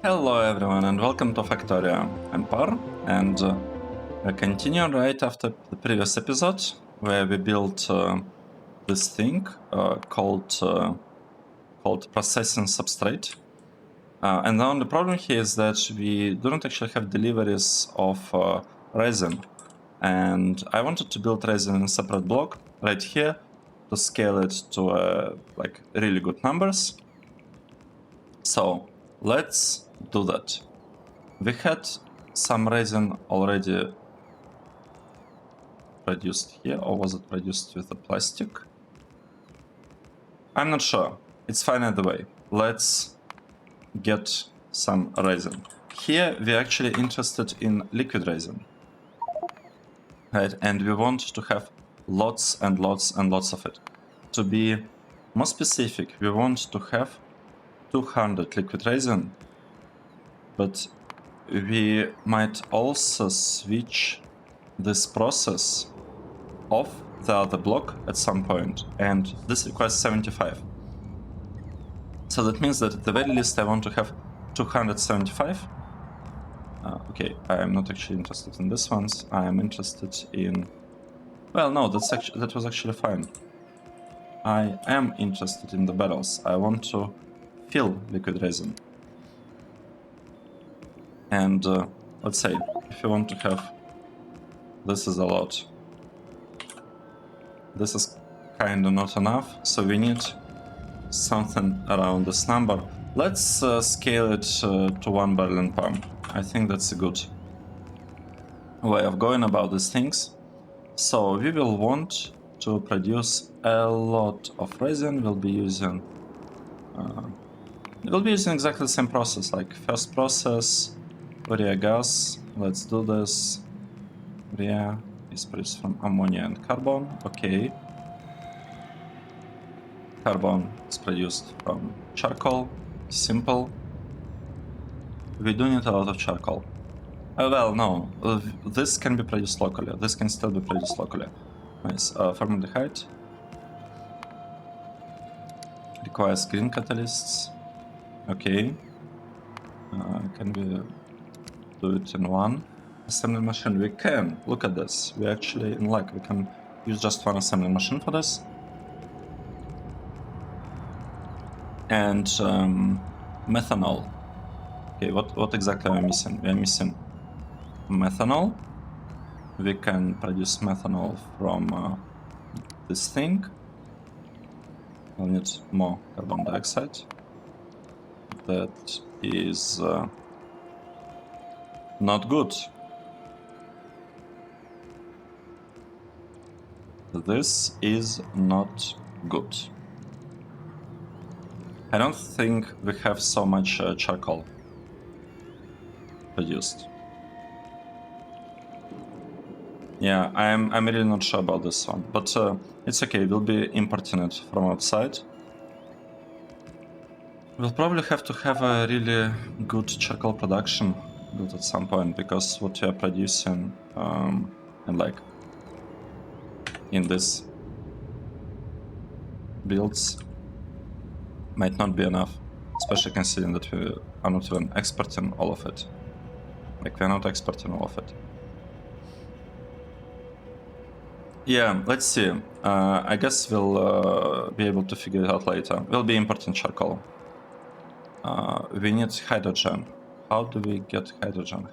Hello everyone and welcome to Factorio. I'm Par and I continue right after the previous episode where we built this thing called processing substrate. And the only problem here is that we don't actually have deliveries of resin. And I wanted to build resin in a separate block right here to scale it to like really good numbers. So let's do that. We had some resin already produced here, or was it produced with the plastic? I'm not sure. It's fine either way. Let's get some resin. Here we're actually interested in liquid resin, right? And we want to have lots and lots and lots of it. To be more specific, we want to have 200 liquid resin, but we might also switch this process off the other block at some point, and this requires 75. So that means that at the very least I want to have 275. Okay, I am not actually interested in this ones. I am interested in... Well, no, that was actually fine. I am interested in the barrels. I want to fill liquid resin. And let's say, if you want to have... This is a lot. This is kind of not enough, so we need something around this number. Let's scale it to 1 barrel in pump. I think that's a good way of going about these things. So we will want to produce a lot of resin. We'll be using exactly the same process, like first process, urea gas. Let's do this. Urea is produced from ammonia and carbon. Okay. Carbon is produced from charcoal. Simple. We do need a lot of charcoal. Well, no. This can be produced locally. This can still be produced locally. Nice. Formaldehyde requires green catalysts. Okay. Can we do it in one assembly machine? We can. Look at this. We actually in luck. We can use just one assembly machine for this. And methanol. Okay, what exactly are we missing? We are missing methanol. We can produce methanol from this thing. We'll need more carbon dioxide. That is not good. This is not good. I don't think we have so much charcoal produced. Yeah, I'm really not sure about this one, but it's okay. We'll be importing it from outside. We'll probably have to have a really good charcoal production built at some point, because what we are producing and like in this builds might not be enough, especially considering that we are not even exporting all of it. Like, we're not exporting all of it. Yeah, let's see. I guess we'll be able to figure it out later. We'll be importing charcoal. We need hydrogen. How do we get hydrogen?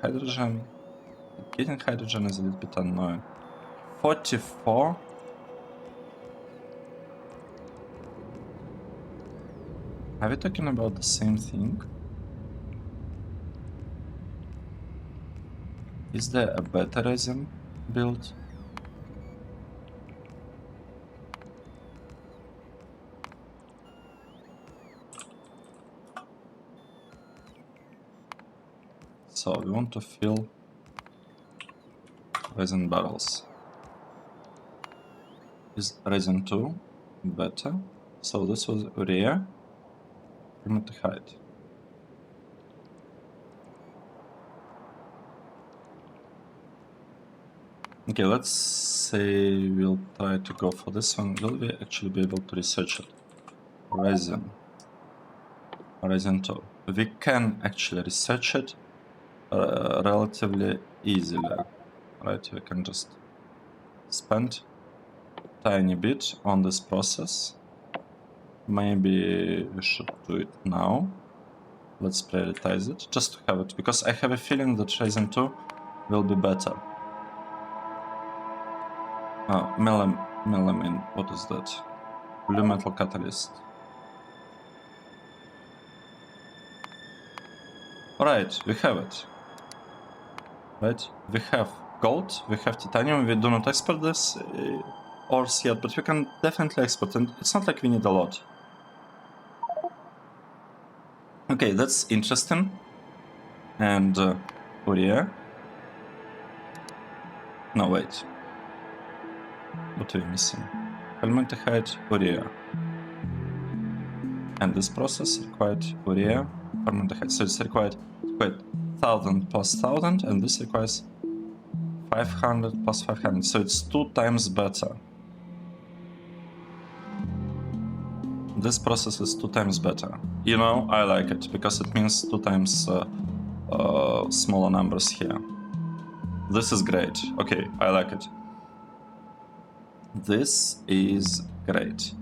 Getting hydrogen is a little bit annoying. 44? Are we talking about the same thing? Is there a better resin build? So we want to fill resin barrels. Is resin 2 better? So this was urea, formaldehyde. Okay, let's say we'll try to go for this one. Will we actually be able to research it? Resin 2. we can actually research it relatively easily, right? We can just spend tiny bit on this process. Maybe we should do it now. Let's prioritize it, just to have it, because I have a feeling that RESIN 2 will be better. Melamine, what is that? Blue metal catalyst. Alright, we have it. Right? We have gold, we have titanium, we do not export this ores yet, but we can definitely export, and it's not like we need a lot. Okay, that's interesting. And urea. No, wait. What are we missing? Formaldehyde, urea. And this process required urea, formaldehyde. So it's required 1000 plus 1000, and this requires 500 plus 500. So it's 2 times better. This process is 2 times better. You know, I like it, because it means 2 times smaller numbers here. This is great. Okay, I like it. This is great.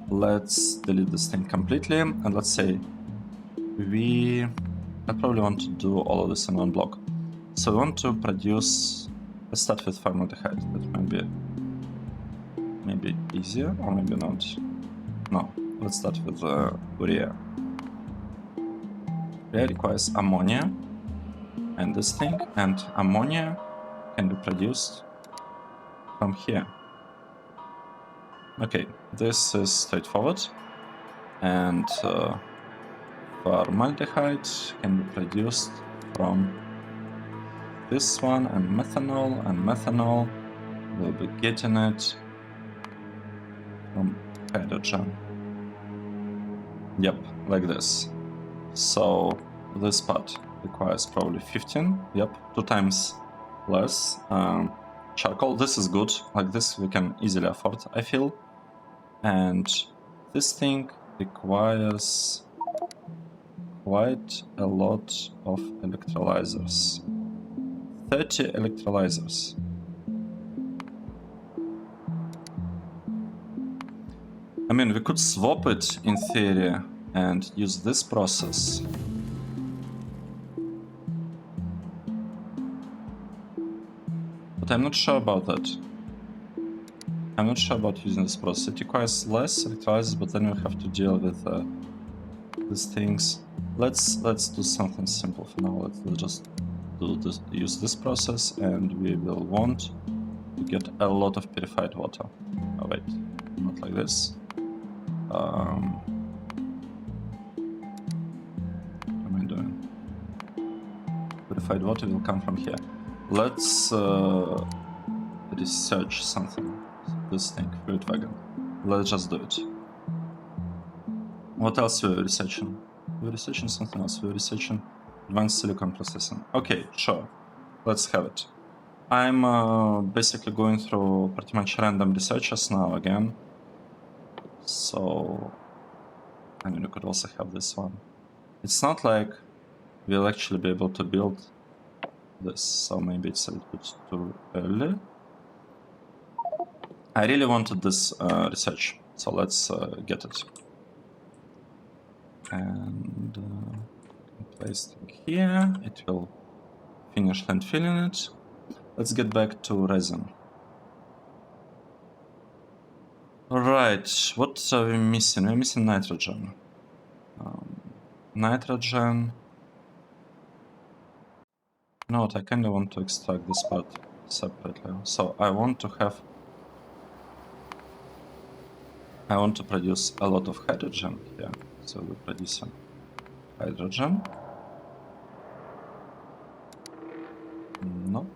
Let's delete this thing completely, and let's say I probably want to do all of this in one block. So we want to produce, let's start with formaldehyde. That might be maybe easier, or maybe not. No, let's start with urea. Urea requires ammonia, and this thing, and ammonia can be produced from here. Okay, this is straightforward, and formaldehyde can be produced from this one, and methanol will be getting it from hydrogen. Yep, like this. So this part requires probably 15, yep, 2 times less charcoal. This is good, like this we can easily afford, I feel. And this thing requires quite a lot of electrolyzers. 30 electrolyzers. I mean, we could swap it in theory and use this process. But I'm not sure about that. I'm not sure about using this process. It requires less electrolyzers, but then we have to deal with these things. Let's do something simple for now. Let's just do this, use this process, and we will want to get a lot of purified water. Oh wait, not like this. What am I doing? Purified water will come from here. Let's research something. This thing, fluid wagon. Let's just do it. What else we're researching? We're researching something else. We're researching advanced silicon processing. Okay, sure. Let's have it. I'm basically going through pretty much random researches now again. So, I mean, we could also have this one. It's not like we'll actually be able to build this, so maybe it's a little bit too early. I really wanted this research, so let's get it. And place it here. It will finish hand filling it. Let's get back to resin. Alright, what are we missing? We're missing nitrogen. Nitrogen. You know what, I kinda want to extract this part separately. So I want to produce a lot of hydrogen here. So we're producing hydrogen. No.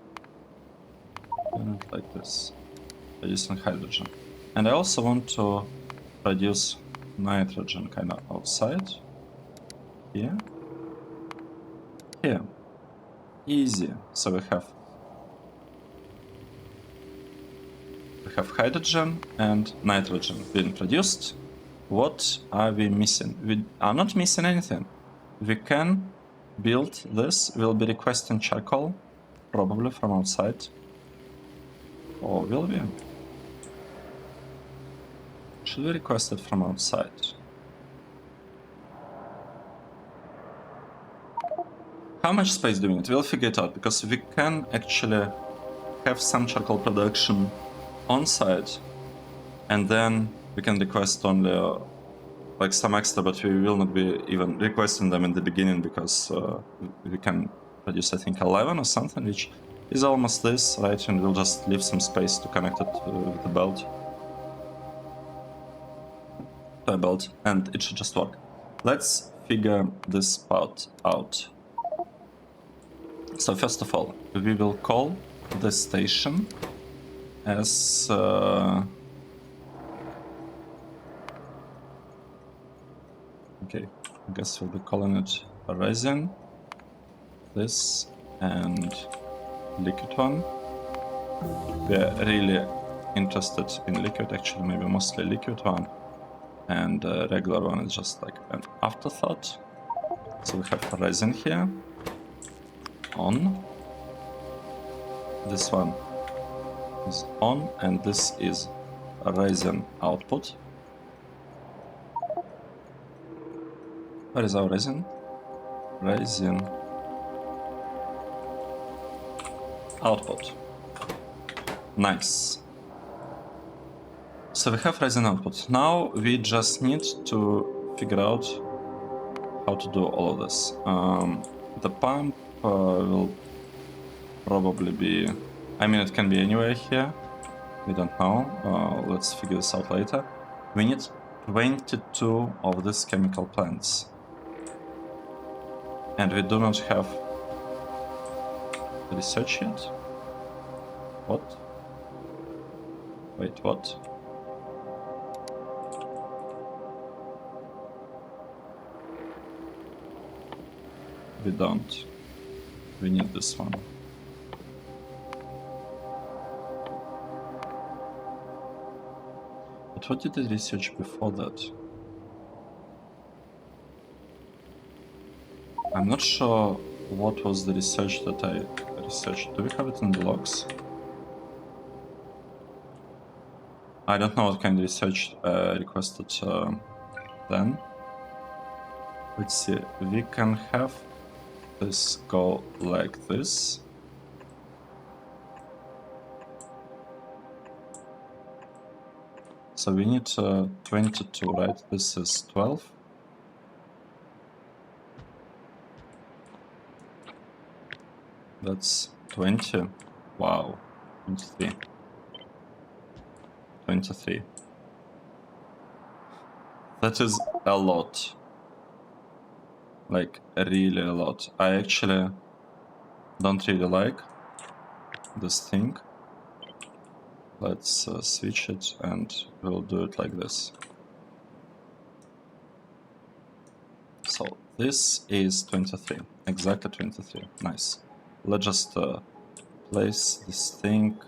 Like this. Producing hydrogen. And I also want to produce nitrogen kind of outside. Here. Here. Easy. So we have hydrogen and nitrogen being produced. What are we missing? We are not missing anything. we can build this. We'll be requesting charcoal, probably from outside. Or will we? Should we request it from outside? How much space do we need? We'll figure it out, because we can actually have some charcoal production on site, and then we can request only like some extra, but we will not be even requesting them in the beginning, because we can produce, I think, 11 or something, which is almost this, right? And we'll just leave some space to connect it with the belt. To a belt, and it should just work. Let's figure this part out. So first of all, we will call the station as okay, I guess we'll be calling it resin, this, and liquid one. We're really interested in liquid, actually, maybe mostly liquid one, and regular one is just like an afterthought. So we have resin here, on. This one is on, and this is resin output. Where is our resin? Resin output. Nice. So we have resin output. Now we just need to figure out how to do all of this. The pump will probably be... I mean, it can be anywhere here. We don't know. Let's figure this out later. We need 22 of these chemical plants. And we do not have research yet. What? Wait, what? We don't. We need this one. But what did I research before that? I'm not sure what was the research that I researched. Do we have it in the logs? I don't know what kind of research requested then. Let's see. We can have this go like this. So we need 22, right? This is 12. That's 20. Wow. 23. 23. That is a lot. Like, really a lot. I actually don't really like this thing. Let's switch it, and we'll do it like this. So this is 23. Exactly 23. Nice. Let's just place this thing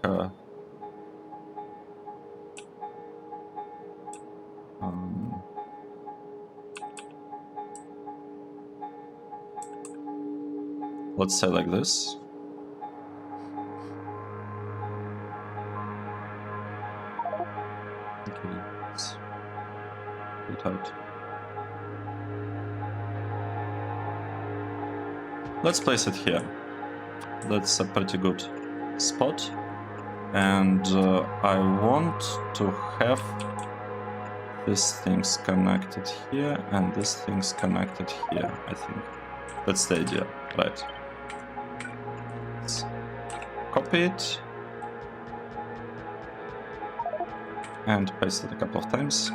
let's say like this. Okay, let's put it out. Let's place it here. That's a pretty good spot. And I want to have these things connected here and these things connected here, I think. That's the idea, right? Let's copy it and paste it a couple of times.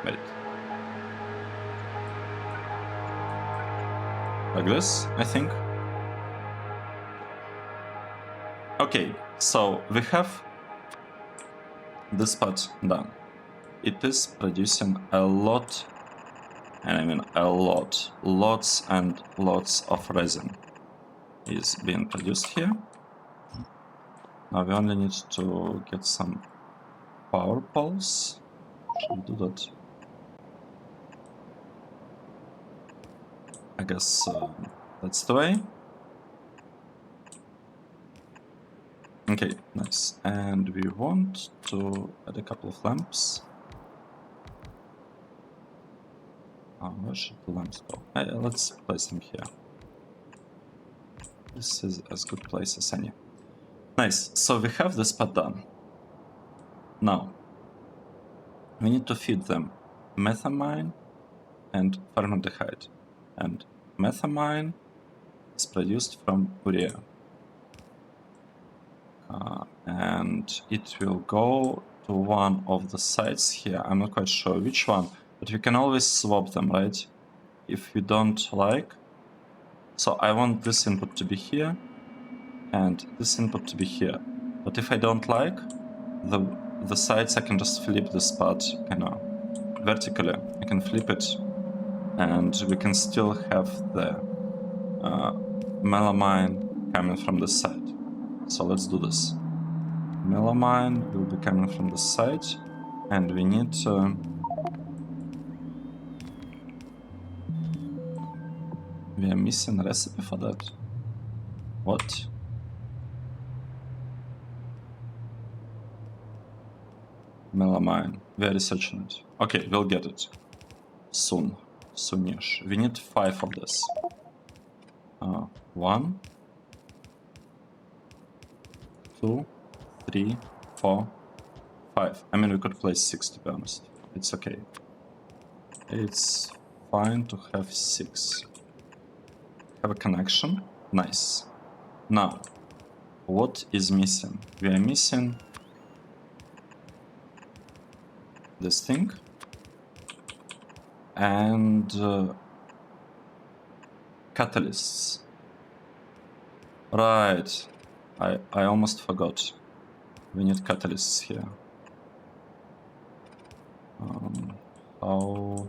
Wait. Like this, I think. Okay, so we have this part done. It is producing a lot, and I mean a lot, lots and lots of resin is being produced here. Now we only need to get some power poles. Should we do that? I guess that's the way. Okay, nice. And we want to add a couple of lamps. Where should the lamps go? Let's place them here. This is as good place as any. Nice. So we have this part done. Now, we need to feed them methamine and formaldehyde. And methamine is produced from urea. And it will go to one of the sites here. I'm not quite sure which one, but we can always swap them, right? If we don't like. So I want this input to be here and this input to be here. But if I don't like the sites, I can just flip this part kind of vertically. I can flip it and we can still have the melamine coming from this side. So let's do this. Melamine will be coming from the side, and we need we are missing a recipe for that. What? Melamine. We are researching it. Okay, we'll get it soon. Soonish. We need 5 of this. 1, 2, 3, 4, 5. I mean, we could place 6 to be honest. It's okay. It's fine to have 6. Have a connection. Nice. Now, what is missing? We are missing this thing and catalysts. Right. I almost forgot. We need catalysts here. How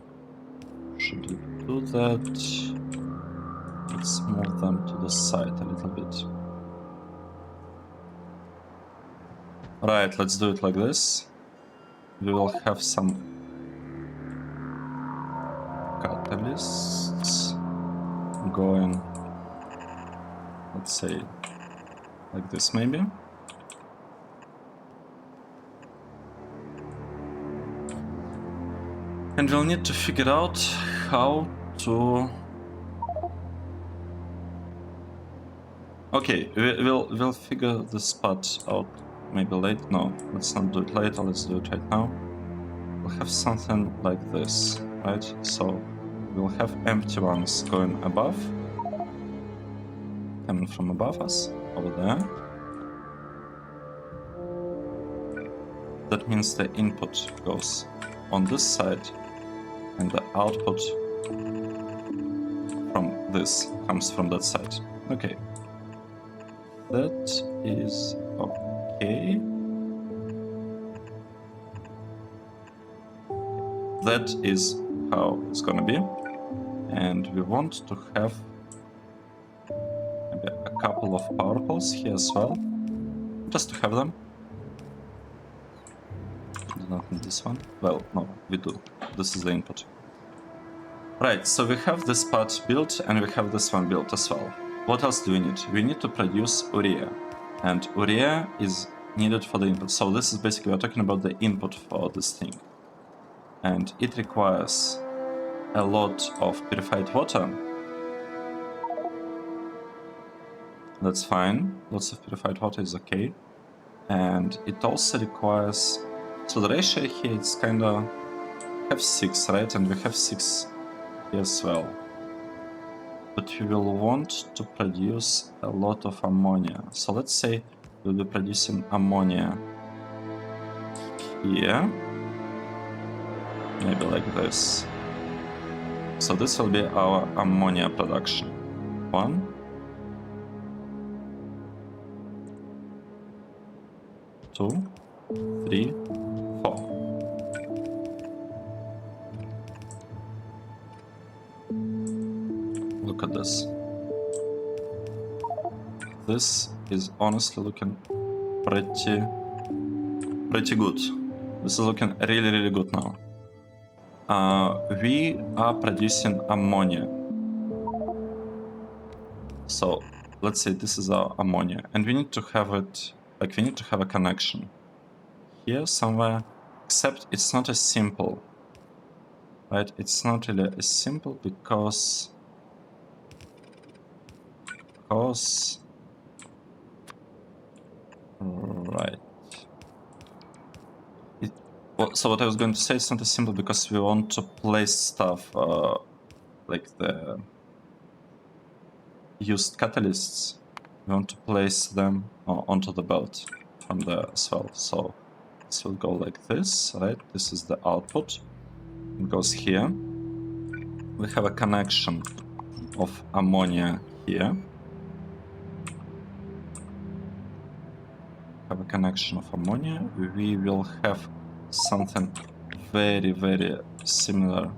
should we do that? Let's move them to the side a little bit. Right, let's do it like this. We will have some catalysts going, let's say, like this maybe. And we'll need to figure out how to... Okay, we'll figure this part out maybe late. No, let's not do it later, let's do it right now. We'll have something like this, right? So we'll have empty ones going above, coming from above us, over there. That means the input goes on this side, and the output from this comes from that side. Okay. That is okay. That is how it's gonna be. And we want to have maybe a couple of power poles here as well, just to have them. We do not need this one. Well, no, we do. This is the input. Right, so we have this part built and we have this one built as well. What else do we need? We need to produce urea. And urea is needed for the input. So this is basically, we're talking about the input for this thing. And it requires a lot of purified water. That's fine. Lots of purified water is okay. And it also requires... So the ratio here, it's kind of... have 6, right? And we have 6 here as well. But we will want to produce a lot of ammonia. So let's say we'll be producing ammonia here. Maybe like this. So this will be our ammonia production. 1. 2, 3, 4. Look at this. This is honestly looking pretty good. This is looking really good now. We are producing ammonia. So let's say this is our ammonia, and we need to have it, like we need to have a connection here somewhere, except it's not as simple, right? It's not really as simple because right. So what I was going to say, it's not as simple because we want to place stuff like the used catalysts. We want to place them onto the belt from there as well. So this will go like this, right? This is the output. It goes here. We have a connection of ammonia here. Have a connection of ammonia. We will have something very, very similar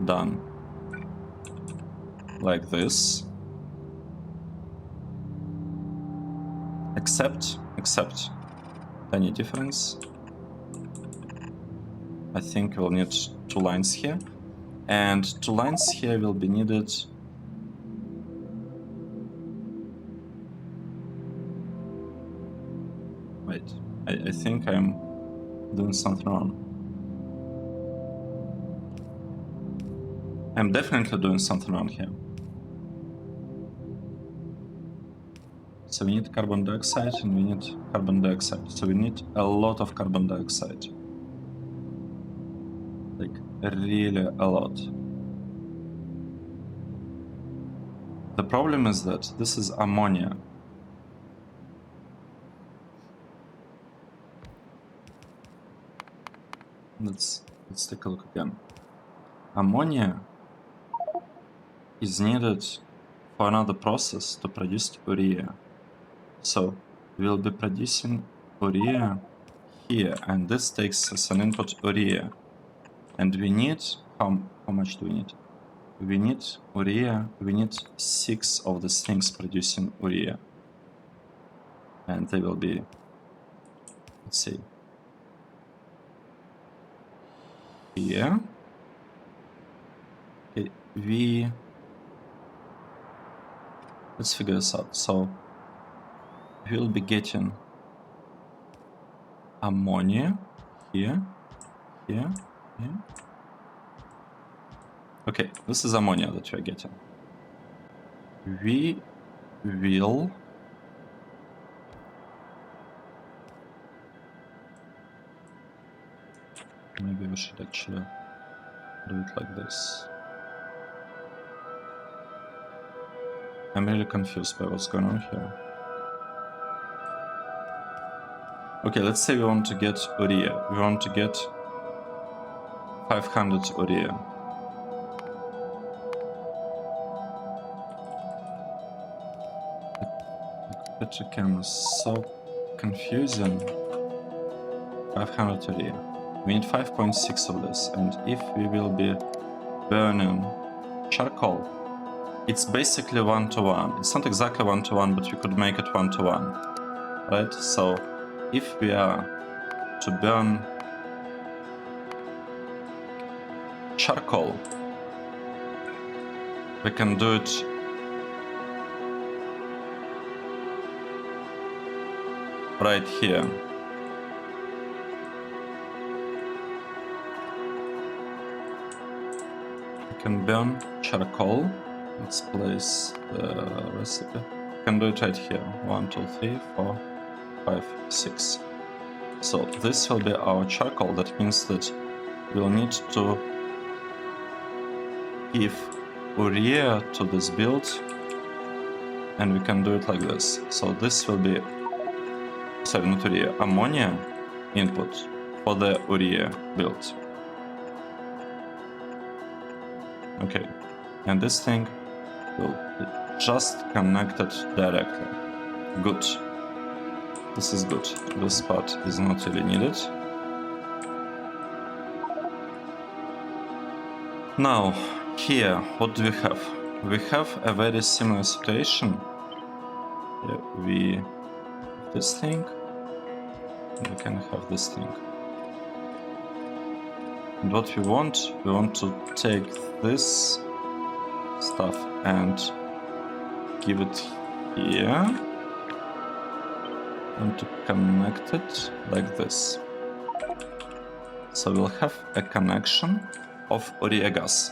done like this. Except tiny difference. I think we'll need 2 lines here, and 2 lines here will be needed. Wait, I think I'm doing something wrong. I'm definitely doing something wrong here. So we need carbon dioxide and we need carbon dioxide. So we need a lot of carbon dioxide. Like really a lot. The problem is that this is ammonia. Let's take a look again. Ammonia is needed for another process to produce urea. So we'll be producing urea here, and this takes as an input urea. And we need, how much do we need? We need urea, we need 6 of these things producing urea. And they will be, let's see, here. Okay, let's figure this out. So we'll be getting ammonia here. Okay, this is ammonia that we're getting. We will maybe we should actually do it like this. I'm really confused by what's going on here. Okay, let's say we want to get urea. We want to get 500 urea. The petrochem is so confusing. 500 urea. We need 5.6 of this, and if we will be burning charcoal, it's basically 1-to-1. It's not exactly 1-to-1, but we could make it 1-to-1, right? So if we are to burn charcoal, we can do it right here. We can burn charcoal. Let's place the recipe. We can do it right here. 1, 2, 3, 4, 5, 6. So this will be our charcoal. That means that we'll need to give urea to this build, and we can do it like this. So this will be, sorry, not urea, ammonia input for the urea build. Okay, and this thing will be just connected directly. Good. This is good. This part is not really needed. Now, here, what do we have? We have a very similar situation. Here we have this thing, and we can have this thing. And what we want to take this stuff and give it here and to connect it like this. So we'll have a connection of urea gas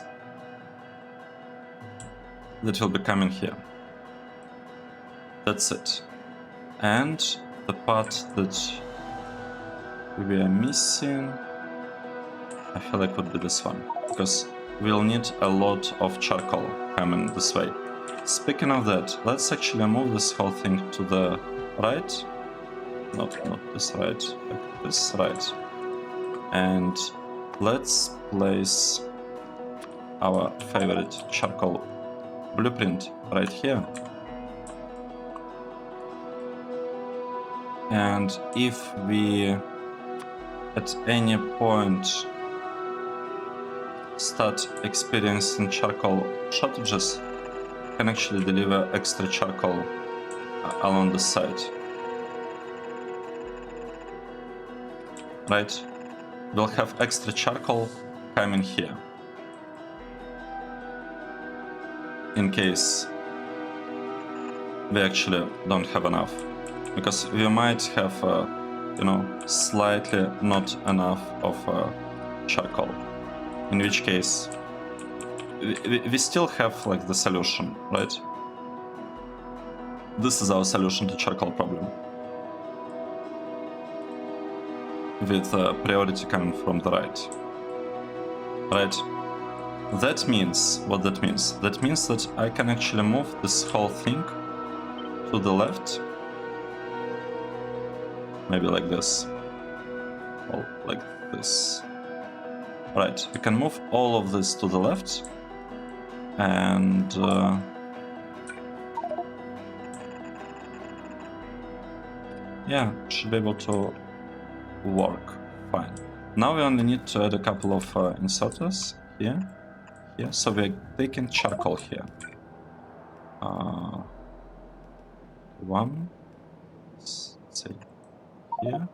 that will be coming here. That's it. And the part that we are missing, I feel like would be this one, because we'll need a lot of charcoal coming this way. Speaking of that, let's actually move this whole thing to the right. Not this right, like this right. And let's place our favorite charcoal blueprint right here. And if we at any point start experiencing charcoal shortages, can actually deliver extra charcoal along the side. Right? We'll have extra charcoal coming here. In case we actually don't have enough. Because we might have, slightly not enough of charcoal. In which case, we still have like the solution, right? This is our solution to charcoal problem. With priority coming from the right. Right? That means, what that means? That means that I can actually move this whole thing to the left. Maybe like this. Or like this. Right, we can move all of this to the left. And yeah, should be able to work fine. Now we only need to add a couple of inserters here. So we're taking charcoal here. One, let's say here.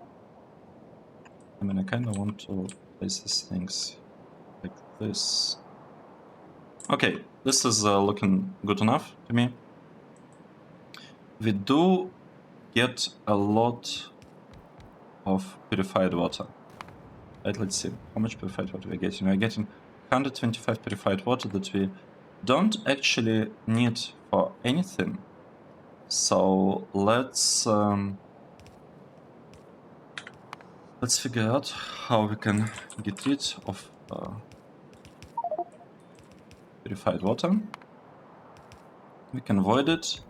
I mean, I kind of want to place these things like this. Okay, this is looking good enough to me. We do get a lot of purified water. Right, let's see how much purified water we're getting. We're getting 125 purified water that we don't actually need for anything. So let's figure out how we can get rid of purified water. We can void it.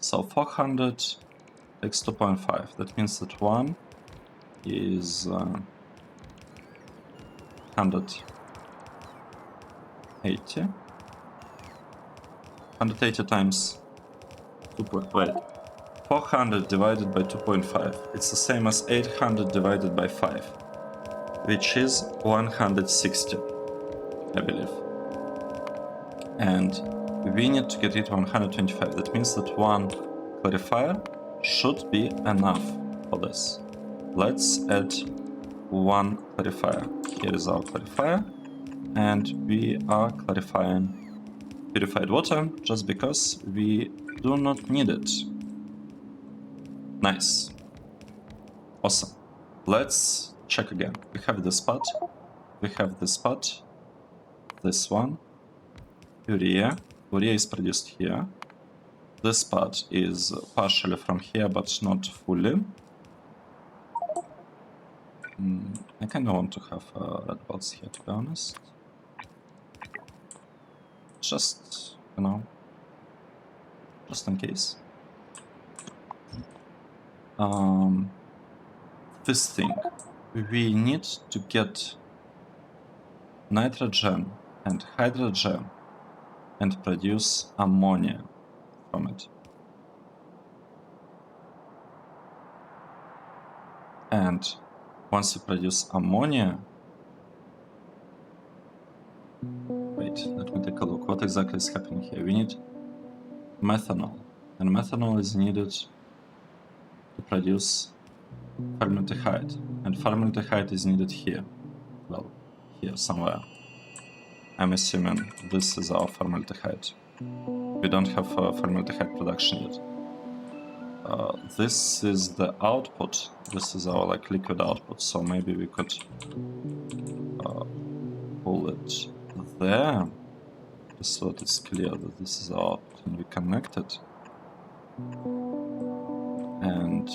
So 400 takes 2.5. That means that one is 180. 180 times 400 divided by 2.5. It's the same as 800 divided by 5, which is 160, I believe. And we need to get rid of 125. That means that one clarifier should be enough for this. Let's add one clarifier. Here is our clarifier. And we are clarifying purified water just because we do not need it. Nice. Awesome. Let's check again. We have this spot. We have this spot. This one. Urea. Urea is produced here. This part is partially from here, but not fully. I kind of want to have red belts here, to be honest. Just, just in case. This thing. We need to get nitrogen and hydrogen and produce ammonia from it. And once you produce ammonia, wait, let me take a look. What exactly is happening here? We need methanol, and methanol is needed to produce formaldehyde, and formaldehyde is needed here. Well, here somewhere. I'm assuming this is our formaldehyde. We don't have formaldehyde production yet. This is the output. This is our like liquid output. So maybe we could pull it there, just so that it's clear that this is our output, and we connect it. And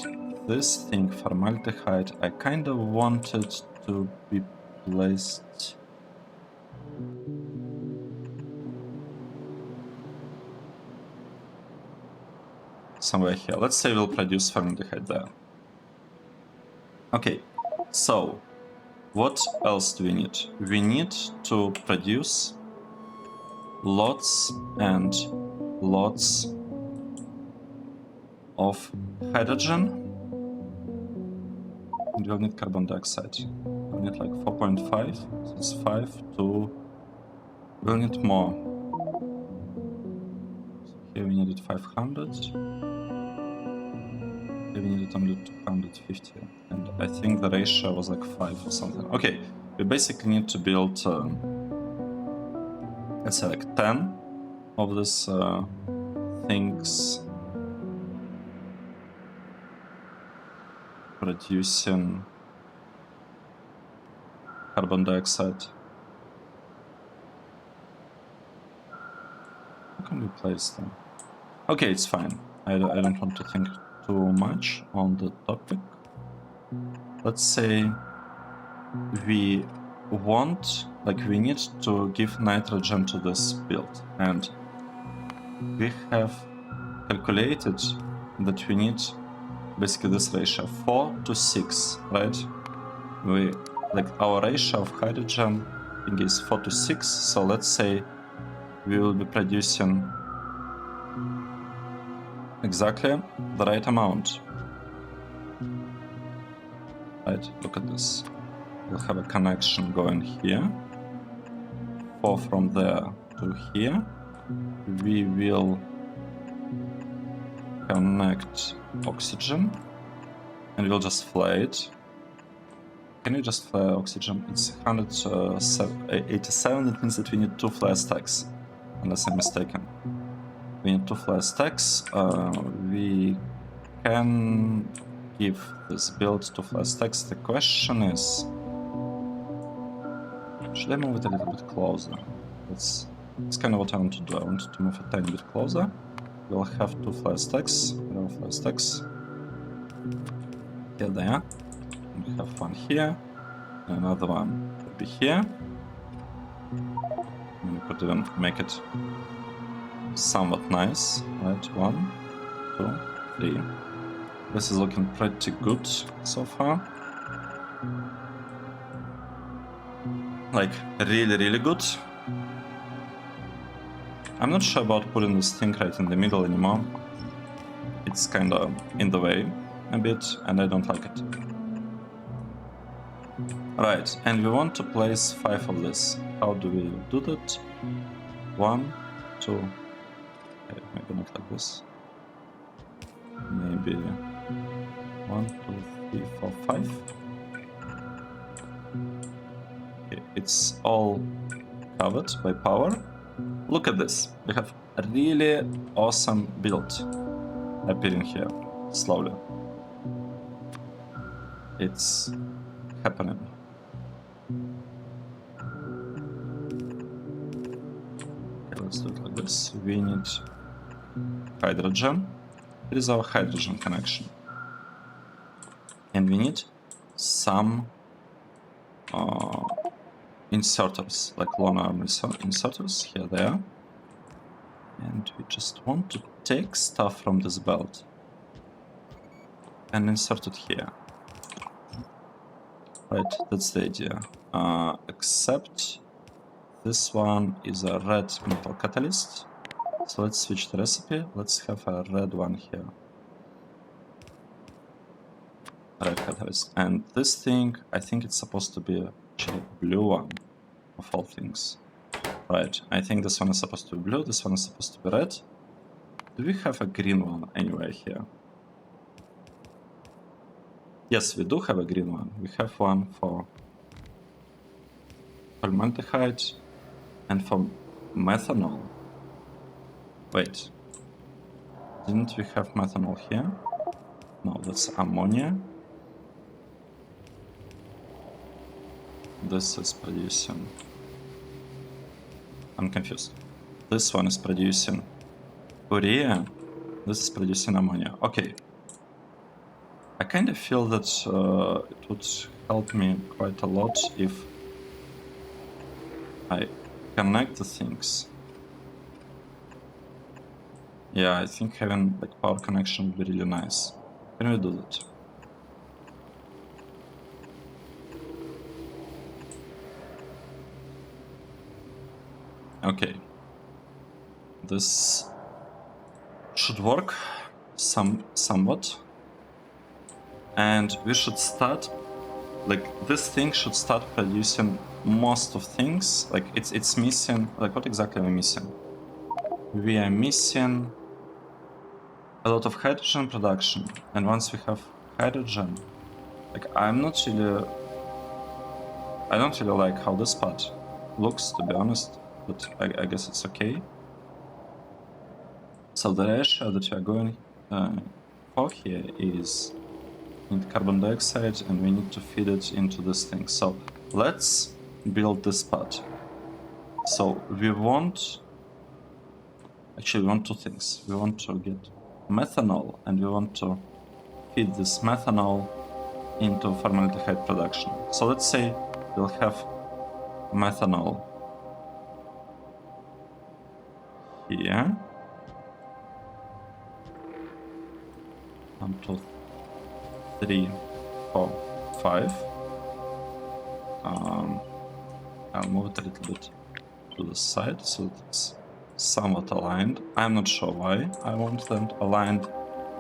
this thing, formaldehyde, I kind of want it to be placed somewhere here. Let's say we'll produce formaldehyde there. Okay, so what else do we need? We need to produce lots and lots of hydrogen. And we'll need carbon dioxide. We'll need like 4.5, so it's 5 to... We'll need more. So here we needed 500. Here we needed only 250. And I think the ratio was like 5 or something. Okay, we basically need to build, let's say like 10 of these things producing carbon dioxide. How can we place them? Okay, it's fine. I don't want to think too much on the topic. Let's say we want, like we need to give nitrogen to this build, and we have calculated that we need basically this ratio 4 to 6, right? We like our ratio of hydrogen I think is 4 to 6, so let's say we will be producing exactly the right amount. Right, look at this. We'll have a connection going here, 4 from there to here. We will connect oxygen, and we'll just fly it. Can you just fly oxygen? It's 187, it means that we need 2 flare stacks, unless I'm mistaken. We need 2 flare stacks. We can give this build 2 flare stacks. The question is, should I move it a little bit closer? That's kind of what I want to do. I want to move a tiny bit closer. We'll have 2 flare stacks. Flare stacks. Here they are. We have one here. Another one will be here. And we could even make it somewhat nice. Right, 1, 2, 3. This is looking pretty good so far. Like, really good. I'm not sure about putting this thing right in the middle anymore. It's kinda in the way a bit, and I don't like it. Right, and we want to place 5 of this. How do we do that? 1, 2, okay, maybe not like this. Maybe 1, 2, 3, 4, 5. Okay, it's all covered by power. Look at this. We have a really awesome build appearing here, slowly. It's happening. Okay, let's do it like this. We need hydrogen. Here is our hydrogen connection. And we need some inserters, like long arm inserters. Here they are. And we just want to take stuff from this belt and insert it here. Right, that's the idea. Except this one is a red metal catalyst. So let's switch the recipe. Let's have a red one here. Red catalyst. And this thing, I think it's supposed to be actually a blue one, of all things. Right, I think this one is supposed to be blue, this one is supposed to be red. Do we have a green one anywhere here? Yes, we do have a green one. We have one for formaldehyde and for methanol. wait. Didn't we have methanol here? No, that's ammonia. This is producing... I'm confused. This one is producing urea. This is producing ammonia. Okay. I kind of feel that it would help me quite a lot if I connect the things. Yeah, I think having like power connection would be really nice. Can we do that? Okay. This should work somewhat. And we should start, like this thing should start producing most of things. Like it's missing, like what exactly are we missing? We are missing a lot of hydrogen production. And once we have hydrogen, like I don't really like how this part looks, to be honest, but I guess it's okay. So the ratio that we are going for here is in carbon dioxide, and we need to feed it into this thing. So let's build this part. So we want, actually we want two things. We want to get methanol, and we want to feed this methanol into formaldehyde production. So let's say we'll have methanol here. 1, 2, 3, 4, 5. I'll move it a little bit to the side so it's somewhat aligned. I'm not sure why I want them aligned.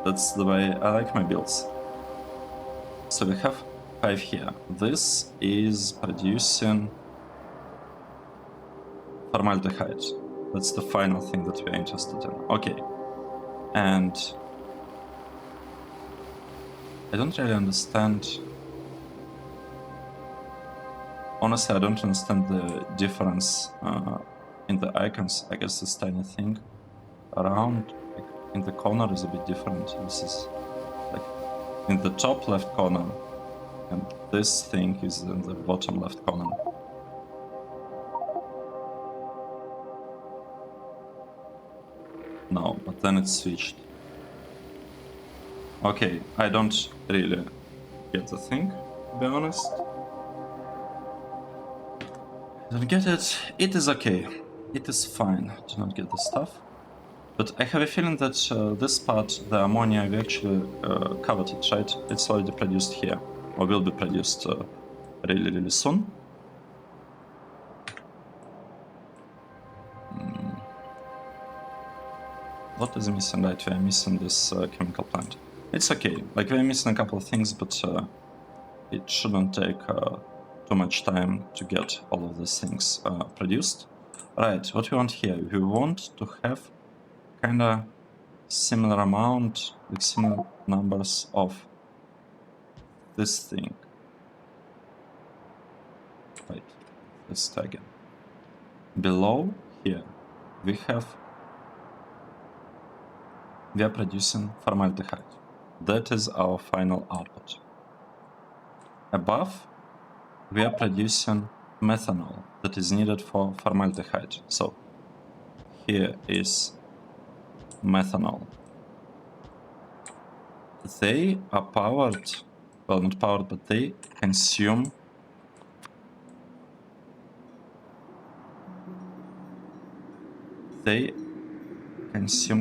That's the way I like my builds. So we have 5 here. This is producing formaldehyde. That's the final thing that we're interested in. Okay. And I don't really understand. Honestly, I don't understand the difference in the icons. I guess this tiny thing around, like, in the corner is a bit different. This is like in the top left corner, and this thing is in the bottom left corner. No, but then it's switched. Okay, I don't really get the thing, to be honest. Don't get it. It is okay. It is fine to not get the stuff. But I have a feeling that this part, the ammonia, we actually covered it, right? It's already produced here, or will be produced really soon. What is missing? Right, we are missing this chemical plant. It's okay. Like, we're missing a couple of things, but it shouldn't take too much time to get all of these things produced. Right, what we want here? We want to have kinda similar amount, like similar numbers of this thing. Right, let's try again. Below here, we are producing formaldehyde. That is our final output. Above, we are producing methanol that is needed for formaldehyde. So here is methanol. They are powered, well, not powered, but they consume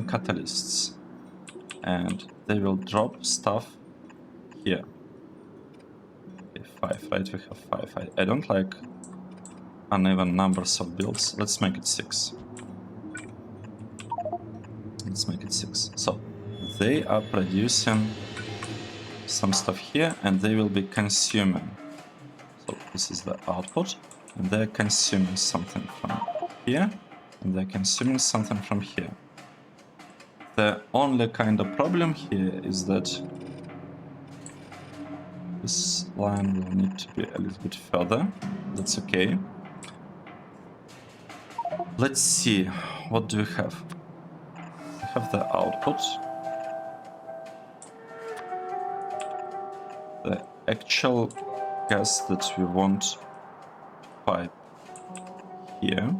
catalysts, and they will drop stuff here. Okay, 5, right? We have 5. I don't like uneven numbers of builds. Let's make it 6. Let's make it 6. So they are producing some stuff here, and they will be consuming. So this is the output, and they're consuming something from here, and they're consuming something from here. The only kind of problem here is that this line will need to be a little bit further. That's okay. Let's see, what do we have? have the output. The actual gas that we want to pipe here.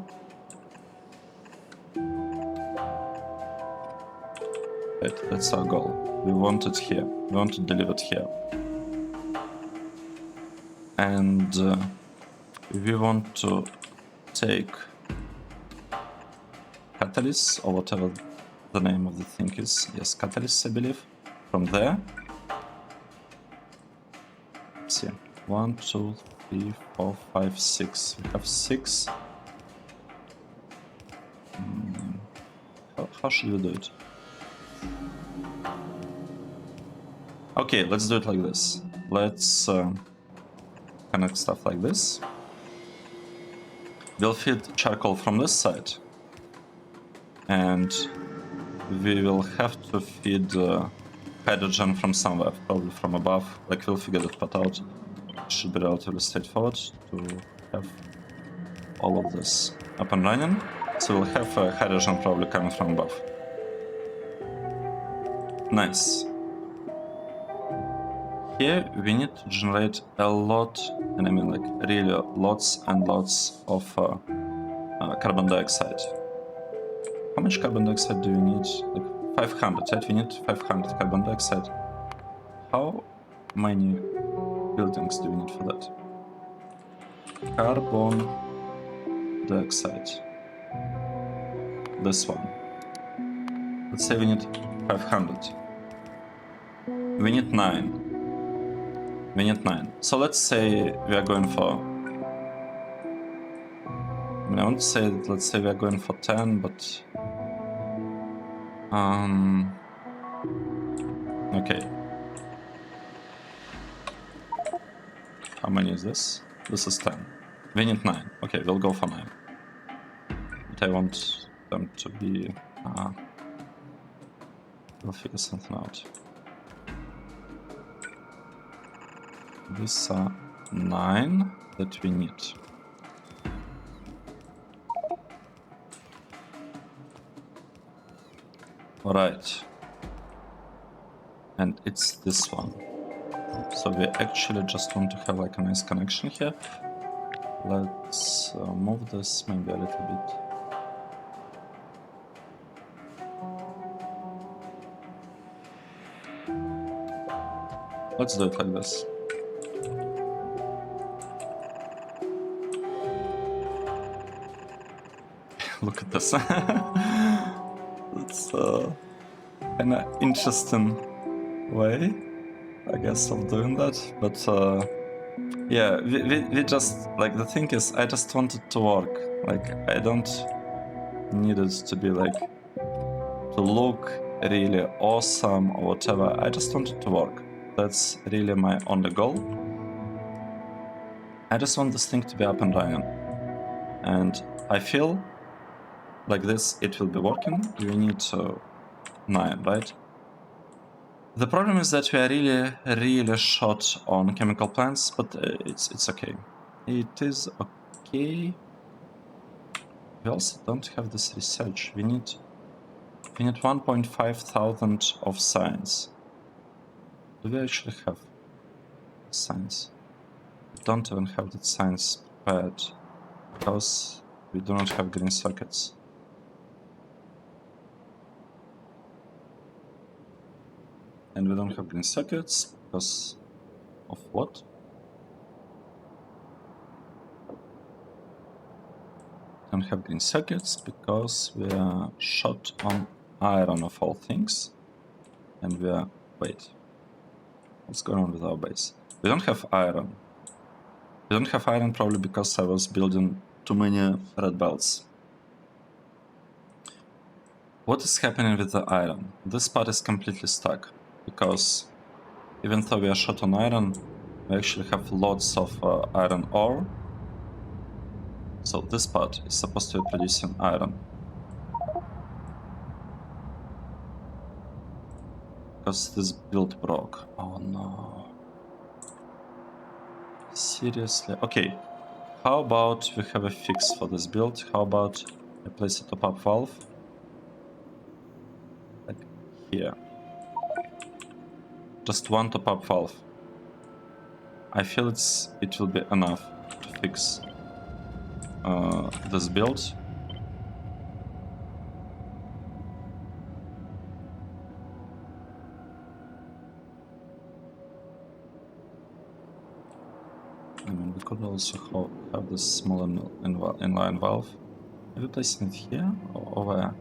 Right, that's our goal. We want it here. We want to deliver it here. And we want to take catalyst, or whatever the name of the thing is. Yes, catalyst, I believe. From there. Let's see. 1, 2, 3, 4, 5, 6. We have 6. How should we do it? Okay, let's do it like this. Let's connect stuff like this. We'll feed charcoal from this side. And we will have to feed hydrogen from somewhere, probably from above. Like, we'll figure that part out. It should be relatively straightforward to have all of this up and running. So we'll have hydrogen probably coming from above. Nice. Here we need to generate a lot, and I mean like really lots and lots of carbon dioxide. How much carbon dioxide do we need? Like 500, right? We need 500 carbon dioxide. How many buildings do we need for that? Carbon dioxide. This one. Let's say we need 500. We need 9. We need 9. So let's say we are going for... I mean, I want to say, let's say we are going for 10, but... Okay. How many is this? This is 10. We need 9. Okay, we'll go for 9. But I want them to be... we'll figure something out. These are 9 that we need. Alright. And it's this one. So we actually just want to have like a nice connection here. Let's move this maybe a little bit. Let's do it like this. Look at this. It's kind of interesting way, I guess, of doing that. But yeah, we just, like, the thing is, I just want it to work. Like, I don't need it to be like, to look really awesome or whatever. I just want it to work. That's really my only goal. I just want this thing to be up and running. And I feel like this, it will be working. We need 9, right? The problem is that we are really short on chemical plants, but it's okay. It is okay. We also don't have this research. We need 1.5 thousand of science. Do we actually have science? We don't even have that science prepared because we do not have green circuits. And we don't have green circuits because of what? Don't have green circuits because we are short on iron of all things. And we are... wait. What's going on with our base? We don't have iron. We don't have iron probably because I was building too many red belts. What is happening with the iron? This part is completely stuck. Because even though we are short on iron, we actually have lots of iron ore. So this part is supposed to be producing iron. Because this build broke. Oh no. Seriously? Okay. How about we have a fix for this build? How about I place a top-up valve? here. Just one top-up valve. I feel it will be enough to fix this build. I mean, we could also have this smaller inline valve. Are we placing it here or where?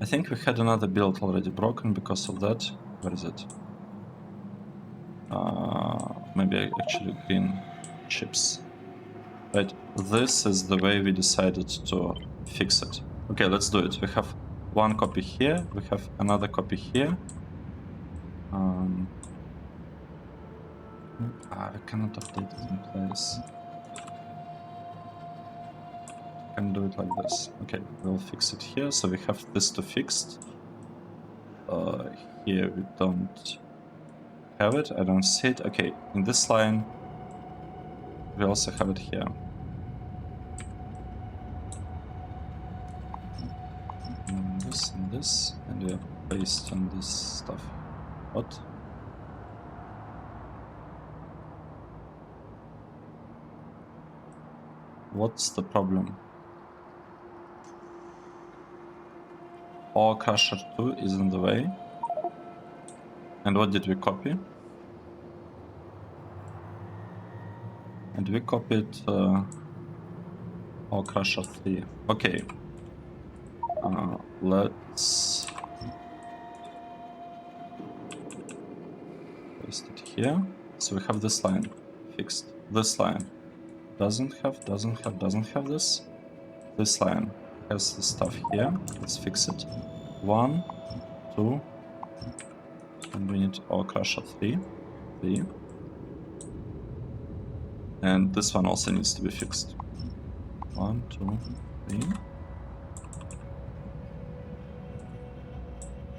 I think we had another build already broken because of that. Where is it? Maybe actually green chips. Right, this is the way we decided to fix it. Okay, let's do it. We have one copy here, we have another copy here. We cannot update it in place. We can do it like this. Okay, we'll fix it here. So we have this two fixed. Here we don't have it. I don't see it. Okay, in this line, we also have it here. And this, and we are based on this stuff. What? What's the problem? Ore Crusher 2 is in the way. And what did we copy? And we copied Ore Crusher 3. Okay. Let's paste it here. So we have this line fixed. This line doesn't have this. This line has the stuff here. Let's fix it. 1, 2, and we need Ore Crusher 3. And this one also needs to be fixed. 1, 2, 3.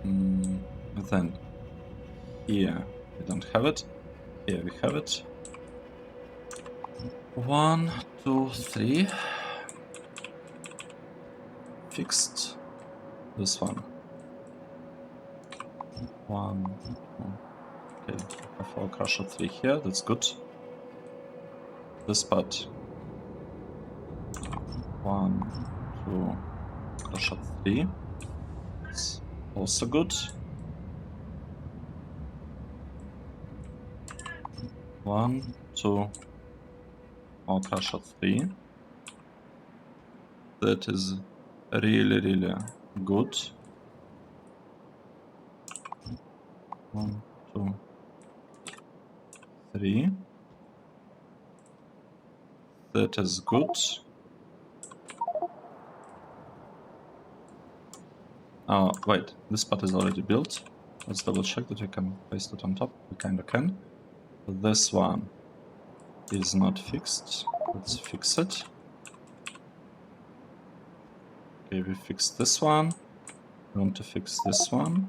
And then here we don't have it. Here we have it. 1, 2, 3. Fixed. This one. 1, 2. Okay, I have Ore Crusher 3 here. That's good. This part. 1, 2, Crusher 3. It's also good. 1, 2, Ore Crusher 3. That is really good. 1, 2, 3. That is good. Wait, this part is already built. Let's double check that we can paste it on top. We kinda can. This one is not fixed. Let's fix it. Okay, we fixed this one. We want to fix this one.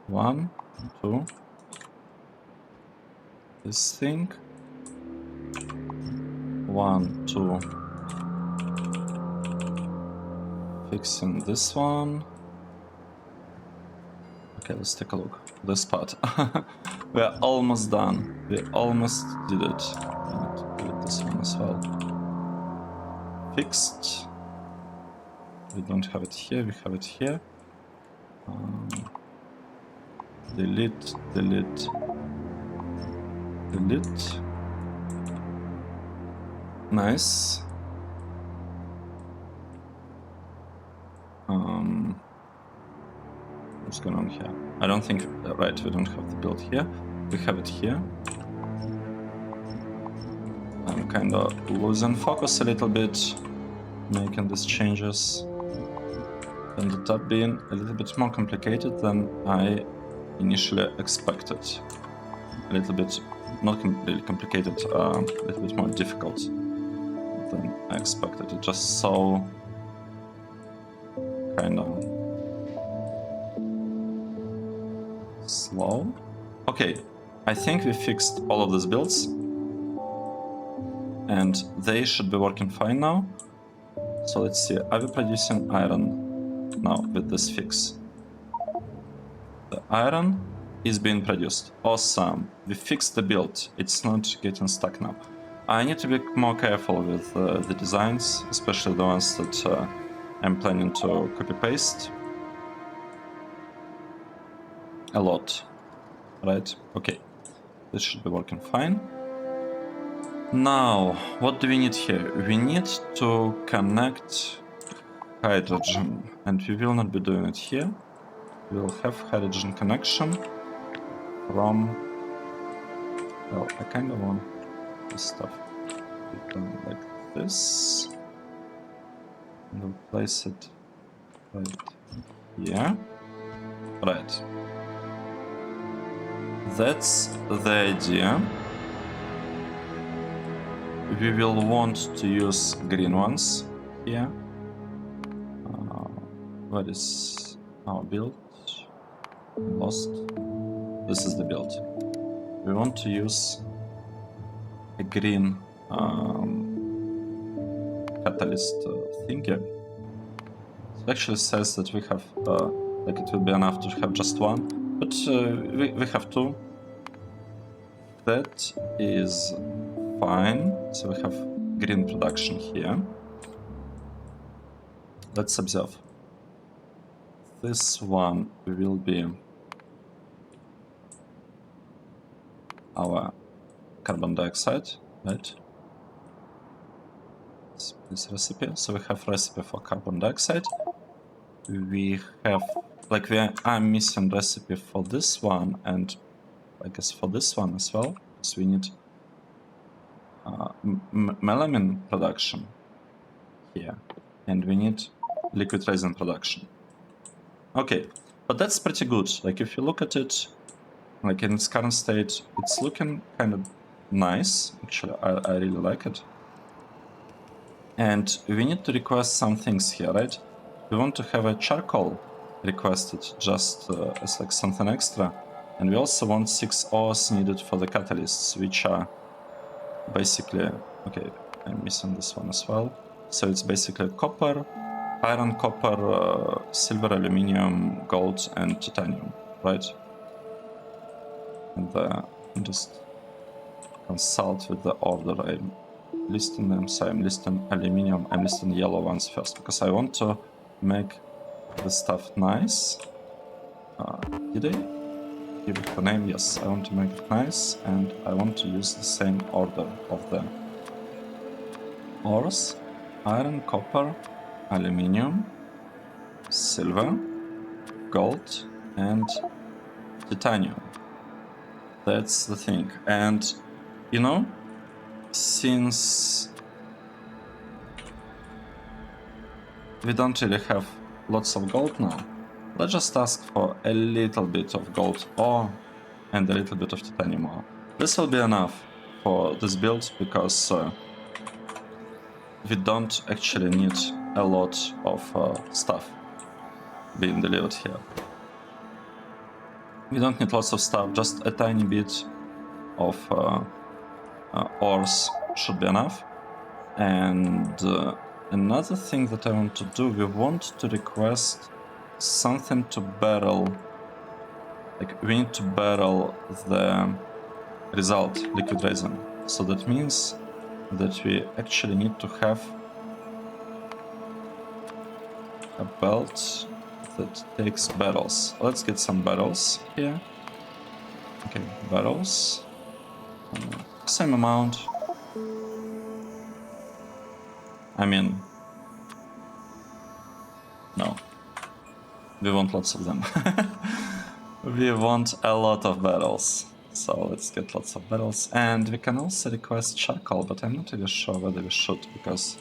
1, 2. This thing. 1, 2. Fixing this one. Okay, let's take a look. This part. We're almost done. We almost did it. I need to delete this one as well. Fixed. We don't have it here, we have it here. Delete. Nice. What's going on here? I don't think, right, we don't have the build here. We have it here. I'm kind of losing focus a little bit, making these changes. And the tab being a little bit more complicated than I initially expected. A little bit, not really complicated, a little bit more difficult than I expected. It just so kind of slow. Okay, I think we fixed all of these builds and they should be working fine now. So let's see, are we producing iron now with this fix? The iron is being produced. Awesome. We fixed the build. It's not getting stuck now. I need to be more careful with the designs, especially the ones that I'm planning to copy-paste. A lot. Right? Okay. This should be working fine. Now, what do we need here? We need to connect hydrogen, and we will not be doing it here. We will have hydrogen connection from... Well, I kind of want this stuff to be done like this. And we'll place it right here. Right. That's the idea. We will want to use green ones here. What is our build? Lost. This is the build. We want to use a green catalyst thingy. It actually says that we have, like it will be enough to have just one, but we have two. That is fine. So we have green production here. Let's observe. This one will be our carbon dioxide, right? This recipe. So we have recipe for carbon dioxide. We have, like, I'm missing recipe for this one, and I guess for this one as well, because we need melamine production here, and we need liquid resin production. Okay, but that's pretty good. Like, if you look at it, like in its current state, it's looking kind of nice. Actually, I really like it. And we need to request some things here, right? We want to have a charcoal requested just as like something extra. And we also want 6 ores needed for the catalysts, which are basically... Okay, I'm missing this one as well. So it's basically copper, iron, copper, silver, aluminium, gold, and titanium, right? And just consult with the order I'm listing them. So I'm listing aluminium, I'm listing yellow ones first, because I want to make the stuff nice. Did I give it a name? Yes, I want to make it nice, and I want to use the same order of the ores: iron, copper, aluminium, silver, gold, and titanium. That's the thing. And, you know, since we don't really have lots of gold now, let's just ask for a little bit of gold ore and a little bit of titanium ore. This will be enough for this build, because we don't actually need a lot of stuff being delivered here. We don't need lots of stuff, just a tiny bit of ores should be enough. And another thing that I want to do, we want to request something to barrel. Like, we need to barrel the result, liquid resin. So that means that we actually need to have a belt that takes barrels. Let's get some barrels here. Okay, barrels. Same amount. I mean, no. We want lots of them. We want a lot of barrels. So let's get lots of barrels. And we can also request charcoal, but I'm not really sure whether we should, because...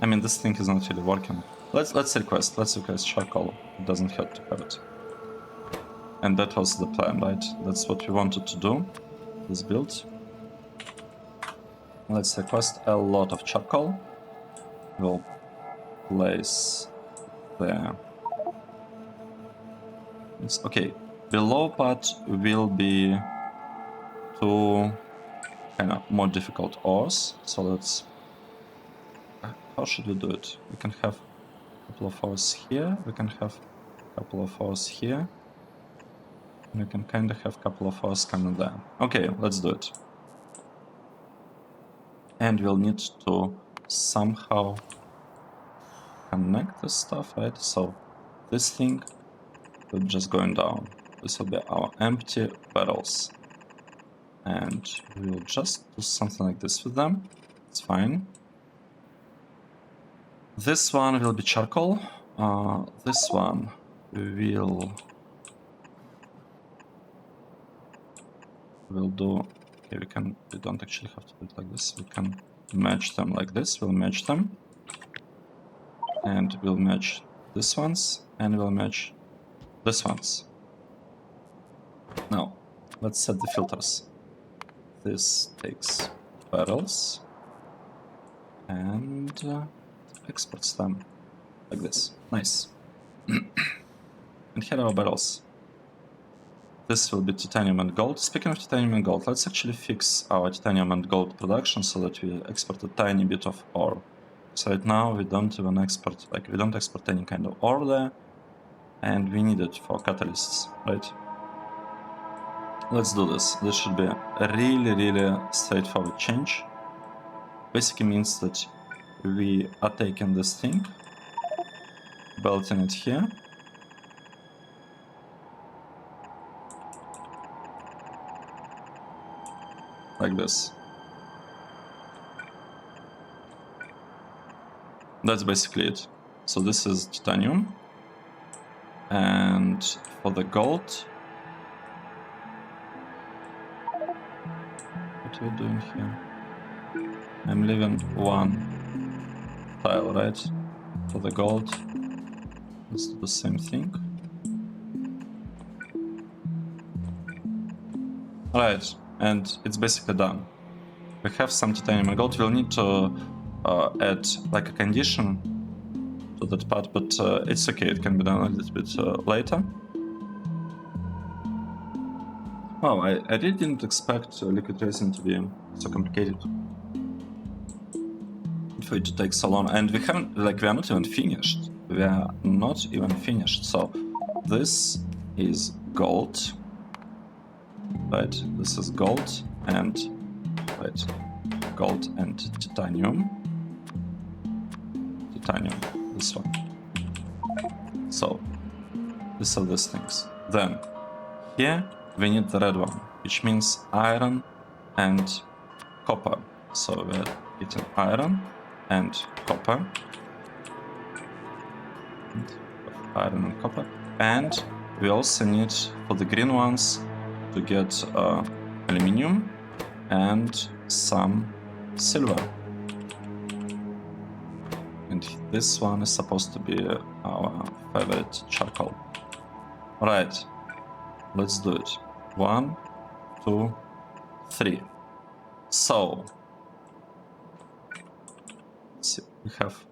I mean, this thing is not really working. Let's request charcoal. It doesn't hurt to have it. And that was the plan, right? That's what we wanted to do, this build. Let's request a lot of charcoal. We'll place there. It's okay. Below part will be two kind of more difficult ores. So let's... How should we do it? We can have a couple of ores here. We can have a couple of ores here. We can kind of have a couple of hours coming there. Okay, let's do it. And we'll need to somehow connect this stuff, right? So this thing will be just going down. This will be our empty barrels. And we'll just do something like this with them. It's fine. This one will be charcoal. This one we'll do. Okay, we don't actually have to do it like this. We can match them like this. We'll match them. And we'll match this ones. And we'll match this ones. Now, let's set the filters. This takes barrels. And exports them like this. Nice. And here are our barrels. This will be titanium and gold. Speaking of titanium and gold, let's actually fix our titanium and gold production so that we export a tiny bit of ore. So right now we don't even export, we don't export any kind of ore there, and we need it for catalysts, right? Let's do this. This should be a really straightforward change. Basically means that we are taking this thing, belting it here, like this. That's basically it. So this is titanium. And for the gold, what are we doing here? I'm leaving one tile, right? For the gold, let's do the same thing. Alright, and it's basically done. We have some titanium and gold. We'll need to add like a condition to that part, but it's okay, it can be done a little bit later. Oh, I really didn't expect liquid resin to be so complicated. For it to take so long, and we haven't, we are not even finished. We are not even finished. So this is gold, right? This is gold and right, gold and titanium. Titanium, this one. So these are these things. Then here we need the red one, which means iron and copper. So we're getting iron and copper. Iron and copper. And we also need, for the green ones, to get aluminium and some silver. And this one is supposed to be our favorite charcoal. Alright, let's do it. 1, 2, 3. So, let's see, we have...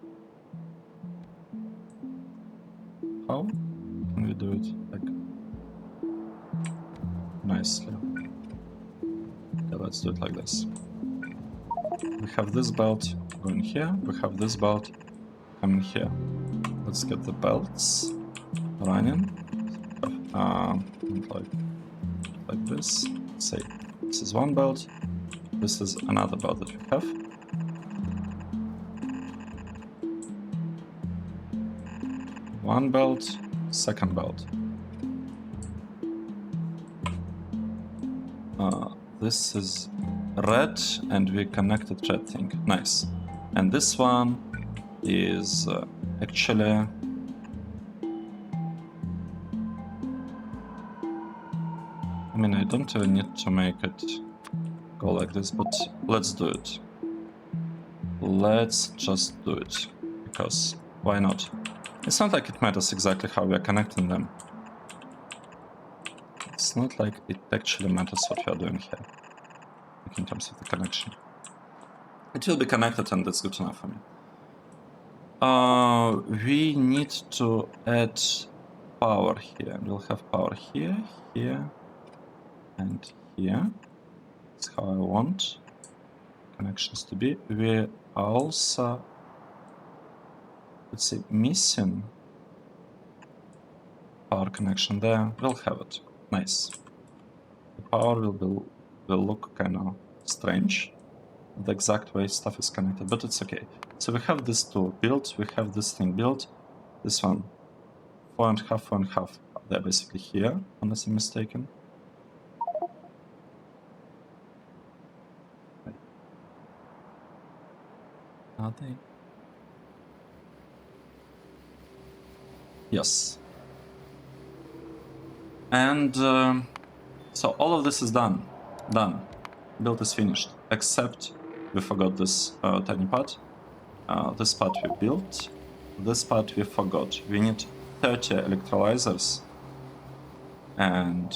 How can we do it like nicely? Okay, let's do it like this. We have this belt going here, we have this belt coming here. Let's get the belts running. Like this. Say this is one belt, this is another belt that we have. One belt, second belt. This is red, and we connected red thing. Nice. And this one is actually... I mean, I don't even need to make it go like this, but let's do it. Let's just do it, because why not? It's not like it matters exactly how we are connecting them. It's not like it actually matters what we are doing here, like in terms of the connection. It will be connected, and that's good enough for me. We need to add power here. We'll have power here, here, and here. That's how I want connections to be. We are also, let's see, missing power connection there. We'll have it. Nice. The power will look kind of strange, the exact way stuff is connected, but it's okay. So we have this two built, we have this thing built, this one, 4.5, 4.5. They're basically here, unless I'm mistaken. Are they? Yes. And so all of this is done. Build is finished, except we forgot this tiny part. This part we built, this part we forgot. We need 30 electrolyzers and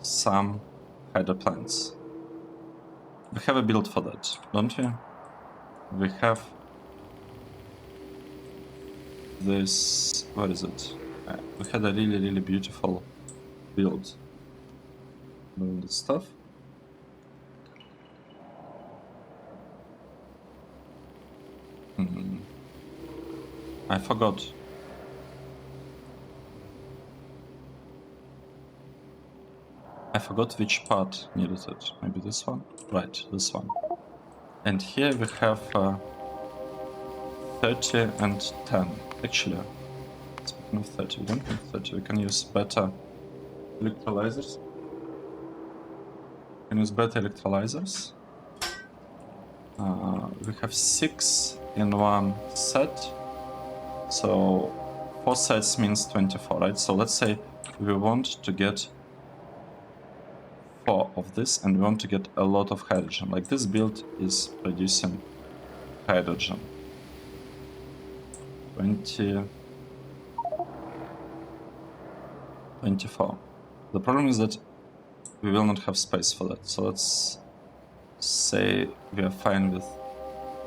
some hydro plants. We have a build for that, don't we? We have this, what is it? We had a really beautiful build. All this stuff. I forgot. I forgot which part needed it. Maybe this one? Right, this one. And here we have 30 and 10. Actually, speaking of 30, we don't need 30. We can use better electrolyzers. We can use better electrolyzers. We have 6 in one set. So 4 sets means 24, right? So let's say we want to get 4 of this and we want to get a lot of hydrogen. Like this build is producing hydrogen. 24. The problem is that we will not have space for that. So let's say we are fine with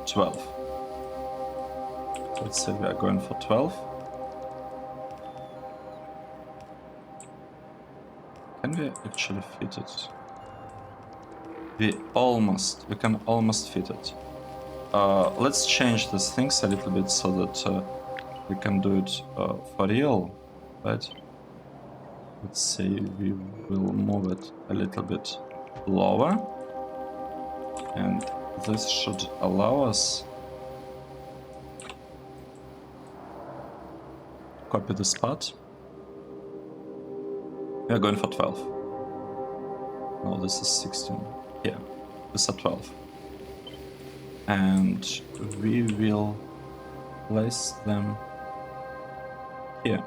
12. Let's say we are going for 12. Can we actually fit it? We can almost fit it. Let's change these things a little bit so that we can do it for real, right? Let's say we will move it a little bit lower, and this should allow us copy this part. We are going for 12. No, this is 16. Here, this is 12. And we will place them here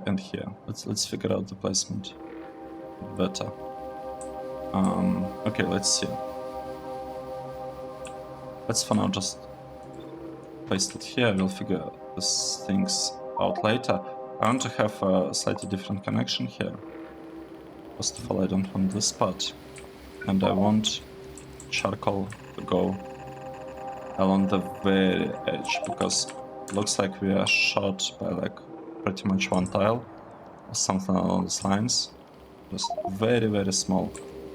and here. Let's figure out the placement better. Okay, let's see. Let's for now just paste it here. We'll figure these things out later. I want to have a slightly different connection here. First of all, I don't want this part, and I want charcoal to go along the very edge, because it looks like we are short by like pretty much one tile or something along these lines. Just very small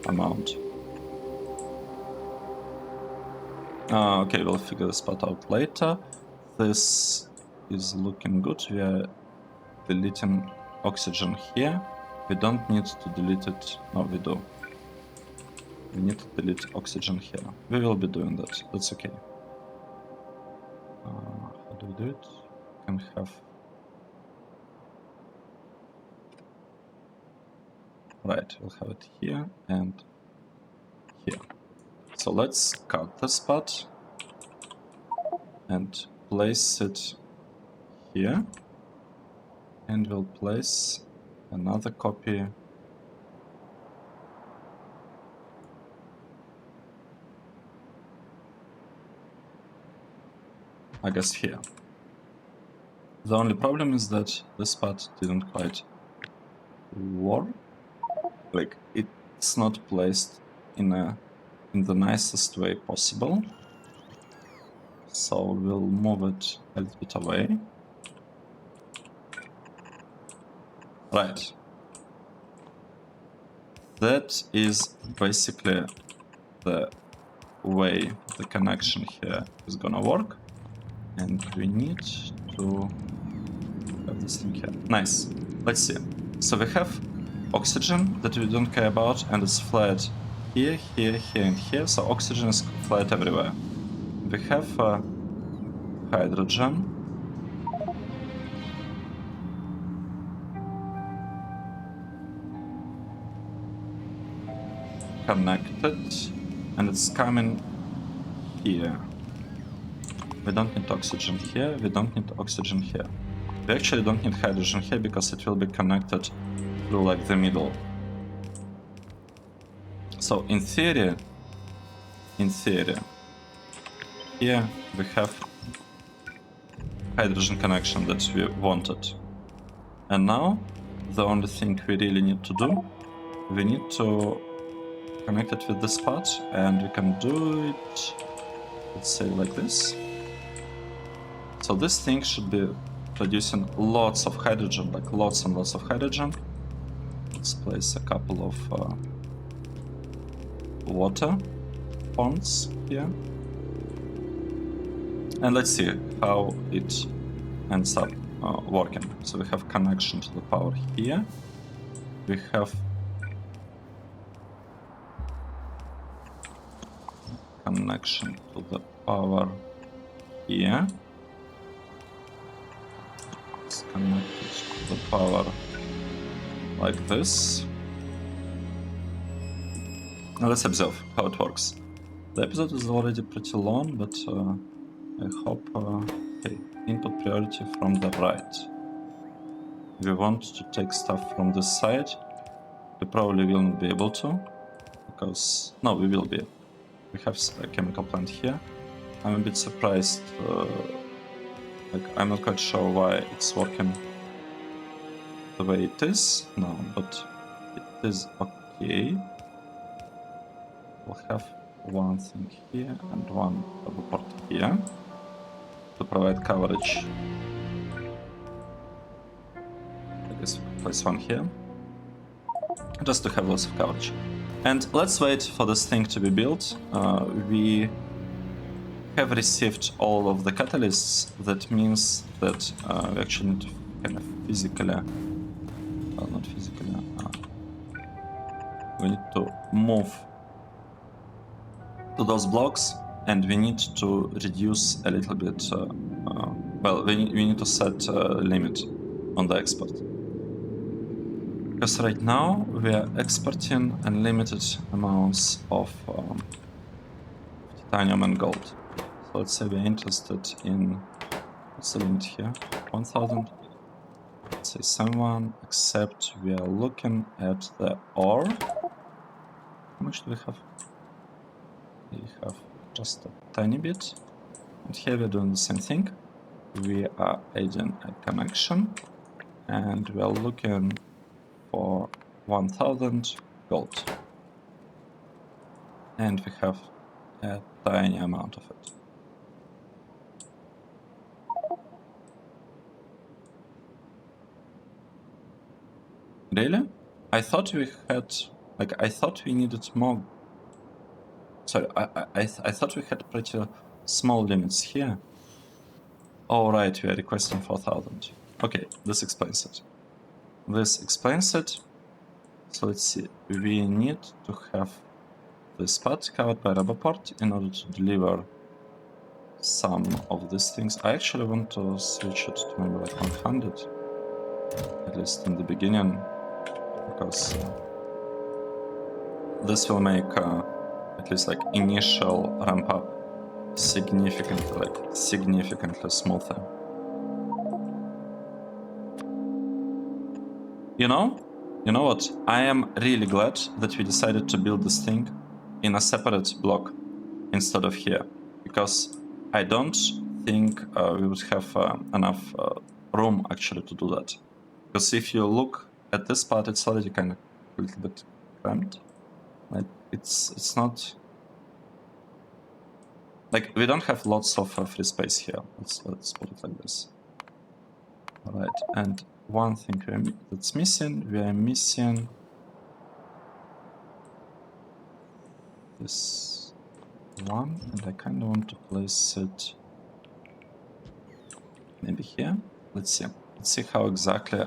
amount. Okay, we'll figure this part out later. This is looking good. We are deleting oxygen here. We don't need to delete it. No, we do. We need to delete oxygen here. We will be doing that. That's okay. How do we do it? We can have... Right, we'll have it here and here. So let's cut this part and place it here. And we'll place another copy I guess here. The only problem is that this part didn't quite work. Like, it's not placed in the nicest way possible. So we'll move it a little bit away. Right. That is basically the way the connection here is gonna work. And we need to have this thing here. Nice. Let's see. So we have oxygen that we don't care about, and it's flat here, here, here, and here. So oxygen is flat everywhere. We have hydrogen. Connected, and it's coming here. We don't need oxygen here, we don't need oxygen here. We actually don't need hydrogen here because it will be connected through like the middle. So in theory, here we have hydrogen connection that we wanted. And now the only thing we really need to do, we need to connect it with this part, and we can do it, let's say like this. So this thing should be producing lots of hydrogen, like lots and lots of hydrogen. Let's place a couple of water ponds here. And let's see how it ends up working. So we have connection to the power here. We have connection to the power here. It's connected to the power like this. Now let's observe how it works. The episode is already pretty long, but I hope... okay, input priority from the right. We want to take stuff from this side. We probably will not be able to, because... no, we will be. We have a chemical plant here. I'm a bit surprised, like I'm not quite sure why it's working the way it is now, but it is okay. We'll have one thing here and one other part here to provide coverage. I guess we'll place one here, just to have lots of coverage. And let's wait for this thing to be built. We have received all of the catalysts. That means that we actually need to kind of physically, well, not physically, we need to move to those blocks, and we need to reduce a little bit, well, we need to set a limit on the export. Because right now we are exporting unlimited amounts of titanium and gold. So let's say we're interested in, what's the limit here? 1000. Let's say someone, except we are looking at the ore. How much do we have? We have just a tiny bit. And here we're doing the same thing. We are adding a connection, and we are looking for 1000 gold. And we have a tiny amount of it. Really? I thought we had, like, I thought we needed more. Sorry, I thought we had pretty small limits here. Oh, right, we are requesting 4000. Okay, this explains it. This explains it. So let's see, we need to have this part covered by rubber port in order to deliver some of these things. I actually want to switch it to maybe like 100, at least in the beginning, because this will make at least like initial ramp up significantly smoother. You know what? I am really glad that we decided to build this thing in a separate block instead of here, because I don't think we would have enough room actually to do that. Because if you look at this part, it's already kind of a little bit cramped. Like it's not like we don't have lots of free space here. Let's put it like this. All right, and one thing that's missing, we are missing this one, and I kind of want to place it maybe here. Let's see how exactly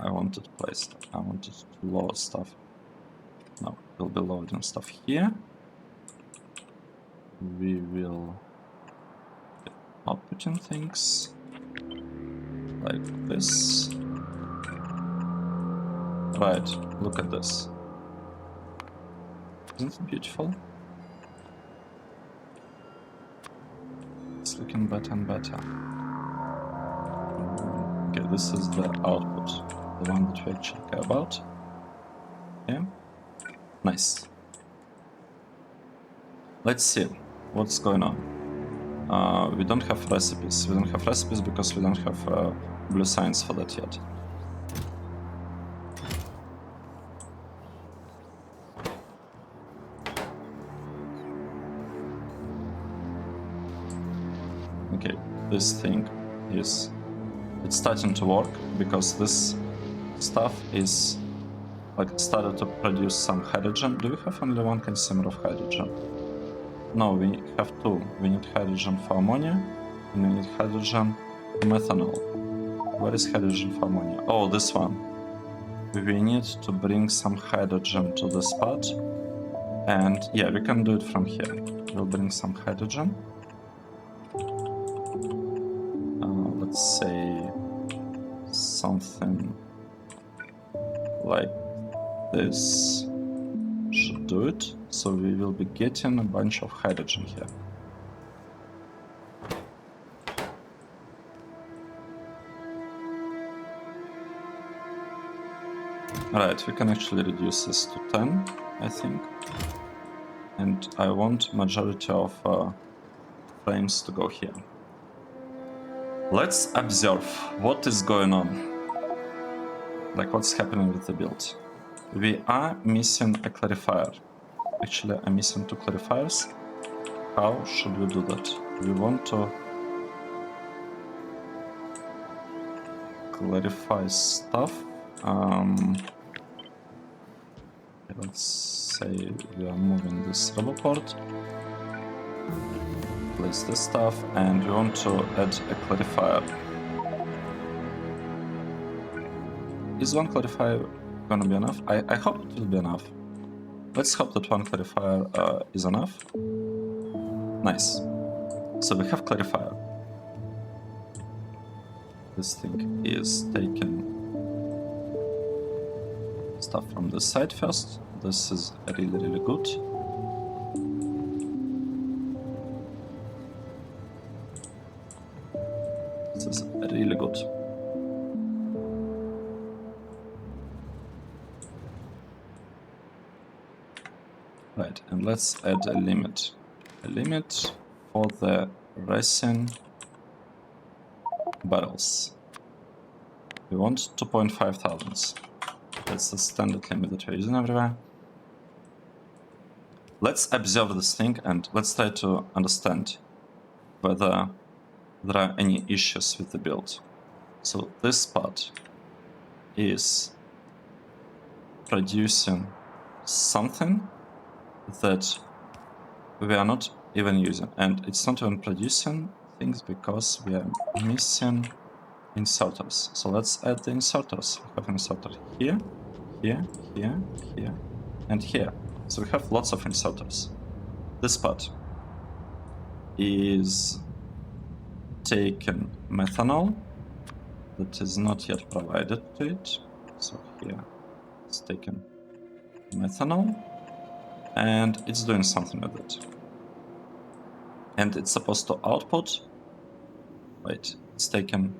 I wanted placed. I wanted to load stuff. No, we'll be loading stuff here. We will be outputting things like this. Right, look at this. Isn't it beautiful? It's looking better and better. Okay, this is the output, the one that we actually care about. Yeah, nice. Let's see what's going on. We don't have recipes. We don't have recipes because we don't have blue signs for that yet. Okay, this thing is... it's starting to work because this stuff is like started to produce some hydrogen. Do we have only one consumer of hydrogen? No, we have two. We need hydrogen for ammonia and we need hydrogen for methanol. Where is hydrogen for ammonia? Oh, this one. We need to bring some hydrogen to this part. And yeah, we can do it from here. We'll bring some hydrogen. Let's say something like this should do it. So we will be getting a bunch of hydrogen here. Alright, we can actually reduce this to 10, I think. And I want majority of frames to go here. Let's observe what is going on. Like what's happening with the build. We are missing a clarifier. Actually, I'm missing two clarifiers. How should we do that? We want to clarify stuff. Let's say we are moving this roboport. Place this stuff, and we want to add a clarifier. Is one clarifier gonna be enough? I hope it will be enough. Let's hope that one clarifier is enough. Nice. So we have clarifier. This thing is taking stuff from this side first. This is really good. This is really good. Right, and let's add a limit. A limit for the resin barrels. We want 2.5 thousands. That's the standard limit that we're using everywhere. Let's observe this thing and let's try to understand whether there are any issues with the build. So this part is producing something that we are not even using, and it's not even producing things because we are missing inserters. So let's add the inserters. We have an inserter here, here, here, here, and here. So we have lots of inserters. This part is taking methanol that is not yet provided to it. So here it's taking methanol and it's doing something with it. And it's supposed to output. Wait, it's taking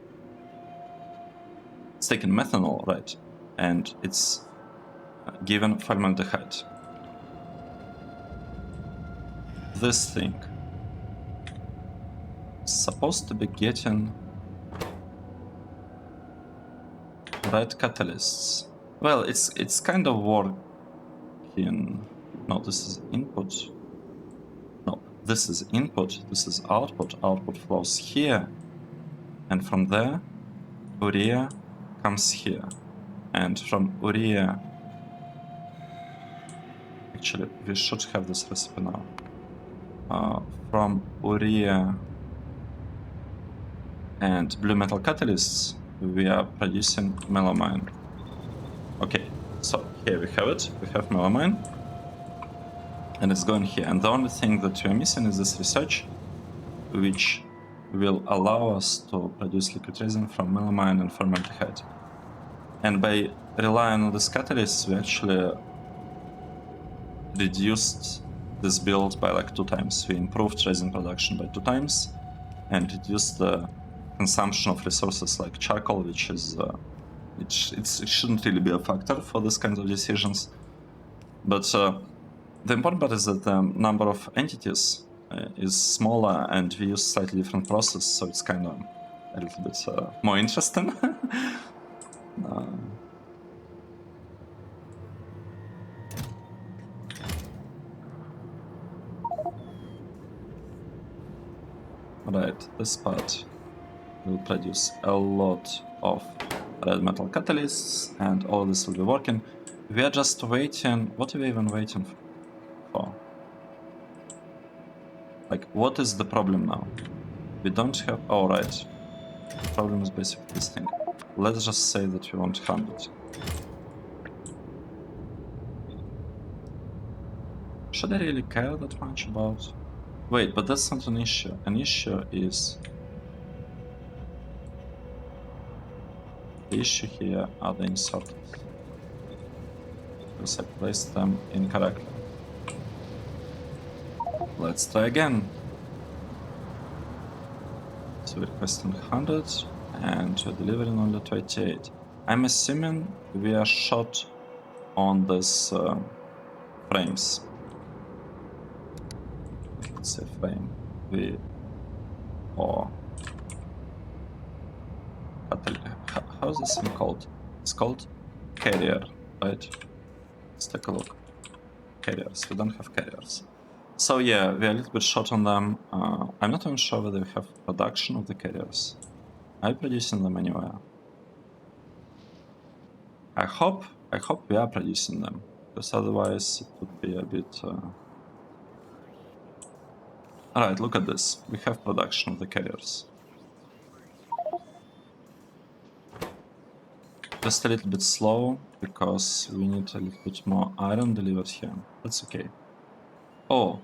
methanol, right? And it's given formaldehyde. This thing is supposed to be getting right catalysts. Well, it's kind of working. No, this is input. No, this is input. This is output. Output flows here, and from there, urea comes here, and from urea. Actually, we should have this recipe now. From urea and blue metal catalysts, we are producing melamine. Okay, so here we have it. We have melamine, and it's going here. And the only thing that we are missing is this research, which will allow us to produce liquid resin from melamine and formaldehyde. And by relying on this catalyst, we actually reduced this build by like 2 times. We improved resin production by 2 times and reduced the consumption of resources like charcoal, which is it shouldn't really be a factor for this kind of decisions. But the important part is that the number of entities is smaller, and we use slightly different process, so it's kind of a little bit more interesting. Right, this part will produce a lot of red metal catalysts, and all this will be working. We are just waiting. What are we even waiting for? Like, what is the problem now? We don't have. Oh, right. The problem is basically this thing. Let's just say that we want 100. Should I really care that much about? Wait, but that's not an issue. An issue is. The issue here are the inserters, because I placed them incorrectly. Let's try again. So we're requesting 100 and we're delivering only 28. I'm assuming we are short on this frames. Let's say frame. How's this thing called? It's called carrier, right? Let's take a look. Carriers. We don't have carriers. So yeah, we're a little bit short on them. I'm not even sure whether we have production of the carriers. Are we producing them anywhere? I hope we are producing them, because otherwise it would be a bit... Alright, look at this. We have production of the carriers. Just a little bit slow, because we need a little bit more iron delivered here. That's okay. Oh.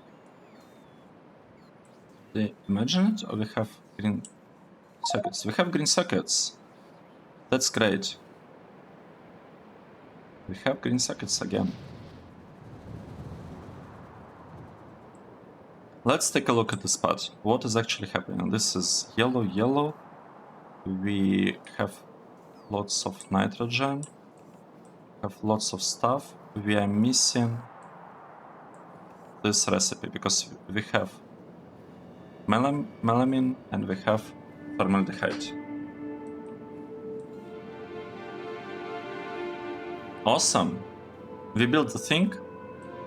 They imagine it, or we have green circuits? We have green circuits. That's great. We have green circuits again. Let's take a look at the spot. What is actually happening? This is yellow, yellow. We have lots of nitrogen. Have lots of stuff. We are missing this recipe because we have melamine and we have formaldehyde. Awesome. We built the thing.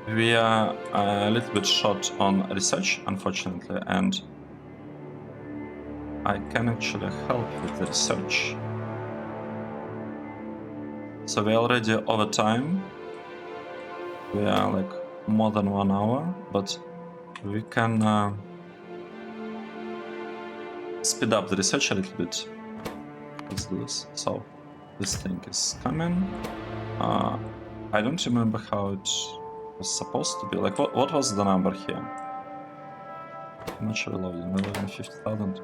We are a little bit short on research, unfortunately, and I can actually help with the research. So we're already over time. We are like more than 1 hour, but we can speed up the research a little bit. Let's do this. So this thing is coming. I don't remember how it was supposed to be. Like, what was the number here? How much are we loading? We're loading 50,000.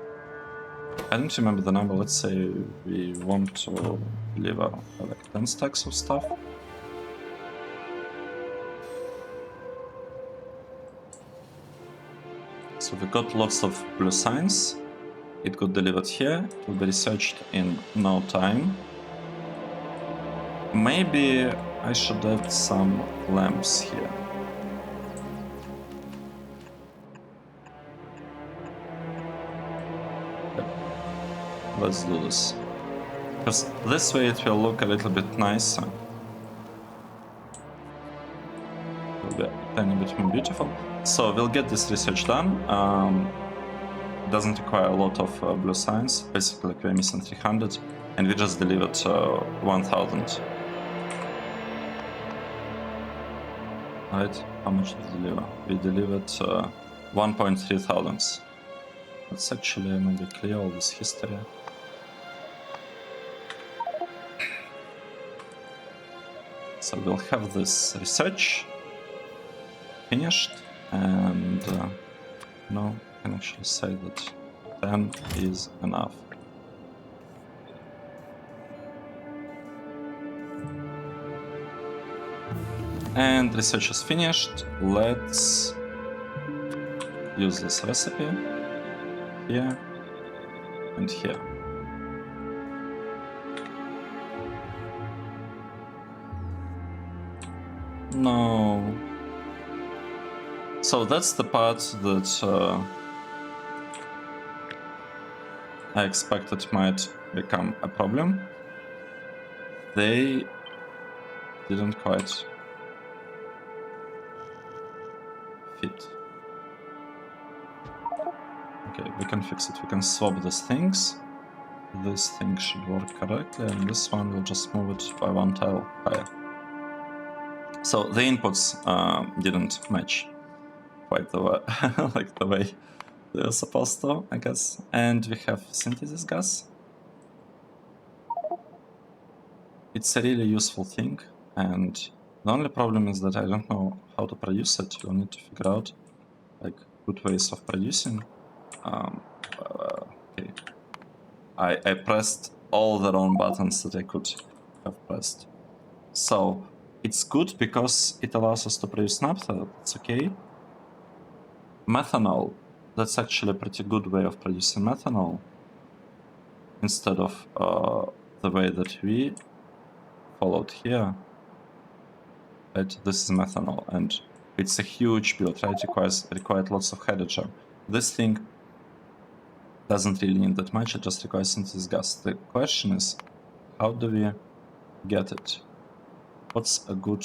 I don't remember the number. Let's say we want to deliver like 10 stacks of stuff. So we got lots of blue signs. It got delivered here. It will be researched in no time. Maybe I should add some lamps here. Okay. Let's do this. Because this way it will look a little bit nicer. It will be a tiny bit more beautiful. So we'll get this research done. It doesn't require a lot of blue signs. Basically, like, we're missing 300, and we just delivered 1,000. Right? How much did we deliver? We delivered 1.3 thousands. Let's actually maybe clear all this history. So we'll have this research finished, and no, I can actually say that 10 is enough. And research is finished. Let's use this recipe here and here. No. So that's the part that I expected might become a problem. They didn't quite fit. Okay, we can fix it. We can swap these things. This thing should work correctly, and this one will just move it by one tile higher. So the inputs didn't match quite the way, like the way they're supposed to, I guess. And we have synthesis gas. It's a really useful thing, and the only problem is that I don't know how to produce it. We'll need to figure out like good ways of producing. Okay, I pressed all the wrong buttons that I could have pressed. So it's good because it allows us to produce naphtha. That's okay. Methanol, that's actually a pretty good way of producing methanol instead of the way that we followed here. Right? This is methanol, and it's a huge build, right? It requires lots of hydrogen. This thing doesn't really need that much, it just requires synthesis gas. The question is, how do we get it? What's a good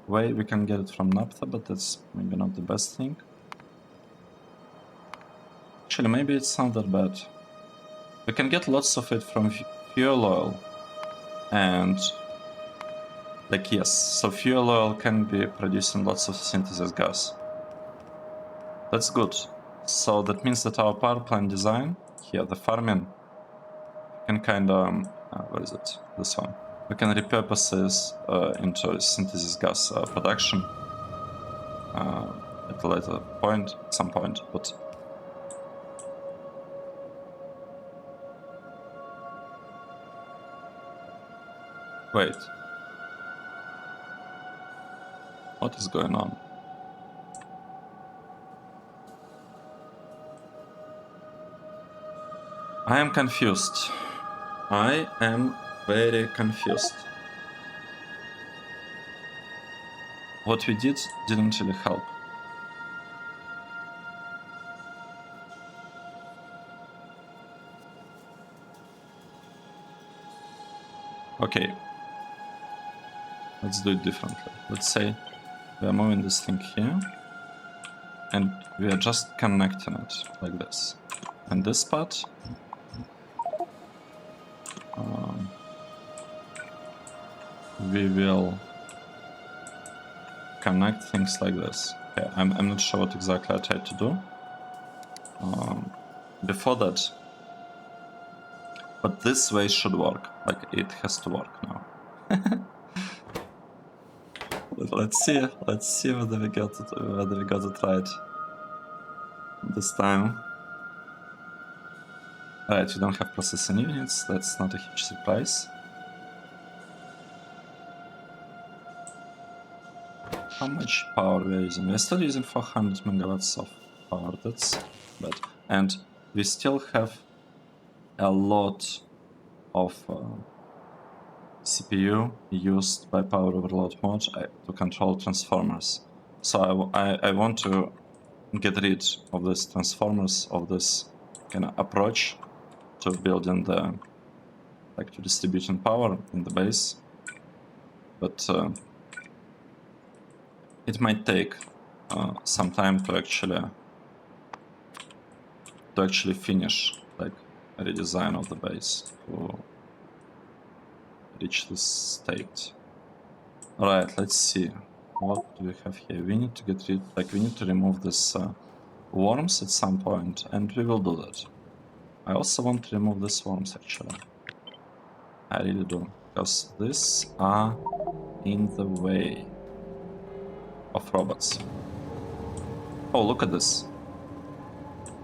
way? We can get it from naphtha, but that's maybe not the best thing. Actually, maybe it's not that bad. We can get lots of it from fuel oil, and like, yes, so fuel oil can be producing lots of synthesis gas. That's good. So that means that our power plant design here, the farming, can kind of where is it? This one. We can repurpose this into synthesis gas production at a later point, at some point. But wait, what is going on? I am confused. I am very confused. What we did didn't really help. Okay. Let's do it differently. Let's say we are moving this thing here, and we are just connecting it like this. And this part, we will connect things like this. Okay, I'm not sure what exactly I tried to do before that, but this way should work. Like, it has to work now. Let's see whether we got it right this time. Alright, we don't have processing units. That's not a huge surprise. How much power we are using? We're still using 400 megawatts of power. That's bad. And we still have a lot of CPU used by power overload mode to control transformers. So I want to get rid of these transformers, of this kind of approach to building the, like, to distributing power in the base. But it might take some time to actually finish, like, a redesign of the base to reach this state. Alright, let's see. What do we have here? We need to get rid, like, we need to remove this worms at some point, and we will do that. I also want to remove these worms, actually. I really do, because these are in the way of robots. Oh, look at this.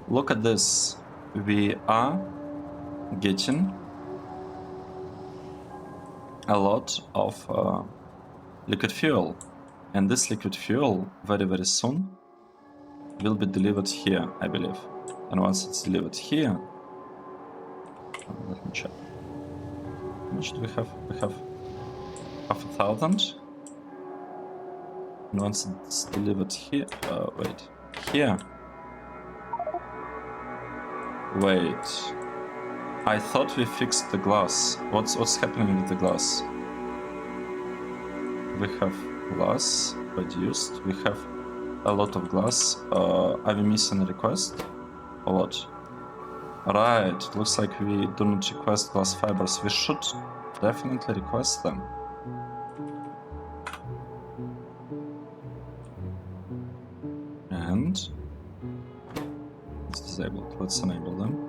Look at this. We are getting a lot of liquid fuel. And this liquid fuel very, very soon will be delivered here, I believe. And once it's delivered here, let me check. How much do we have? We have 500,000. And once it's delivered here, wait, here. Wait, I thought we fixed the glass. What's happening with the glass? We have glass produced. We have a lot of glass. Are we missing a request? Or what? Right, it looks like we do not request glass fibers. We should definitely request them. And it's disabled. Let's enable them.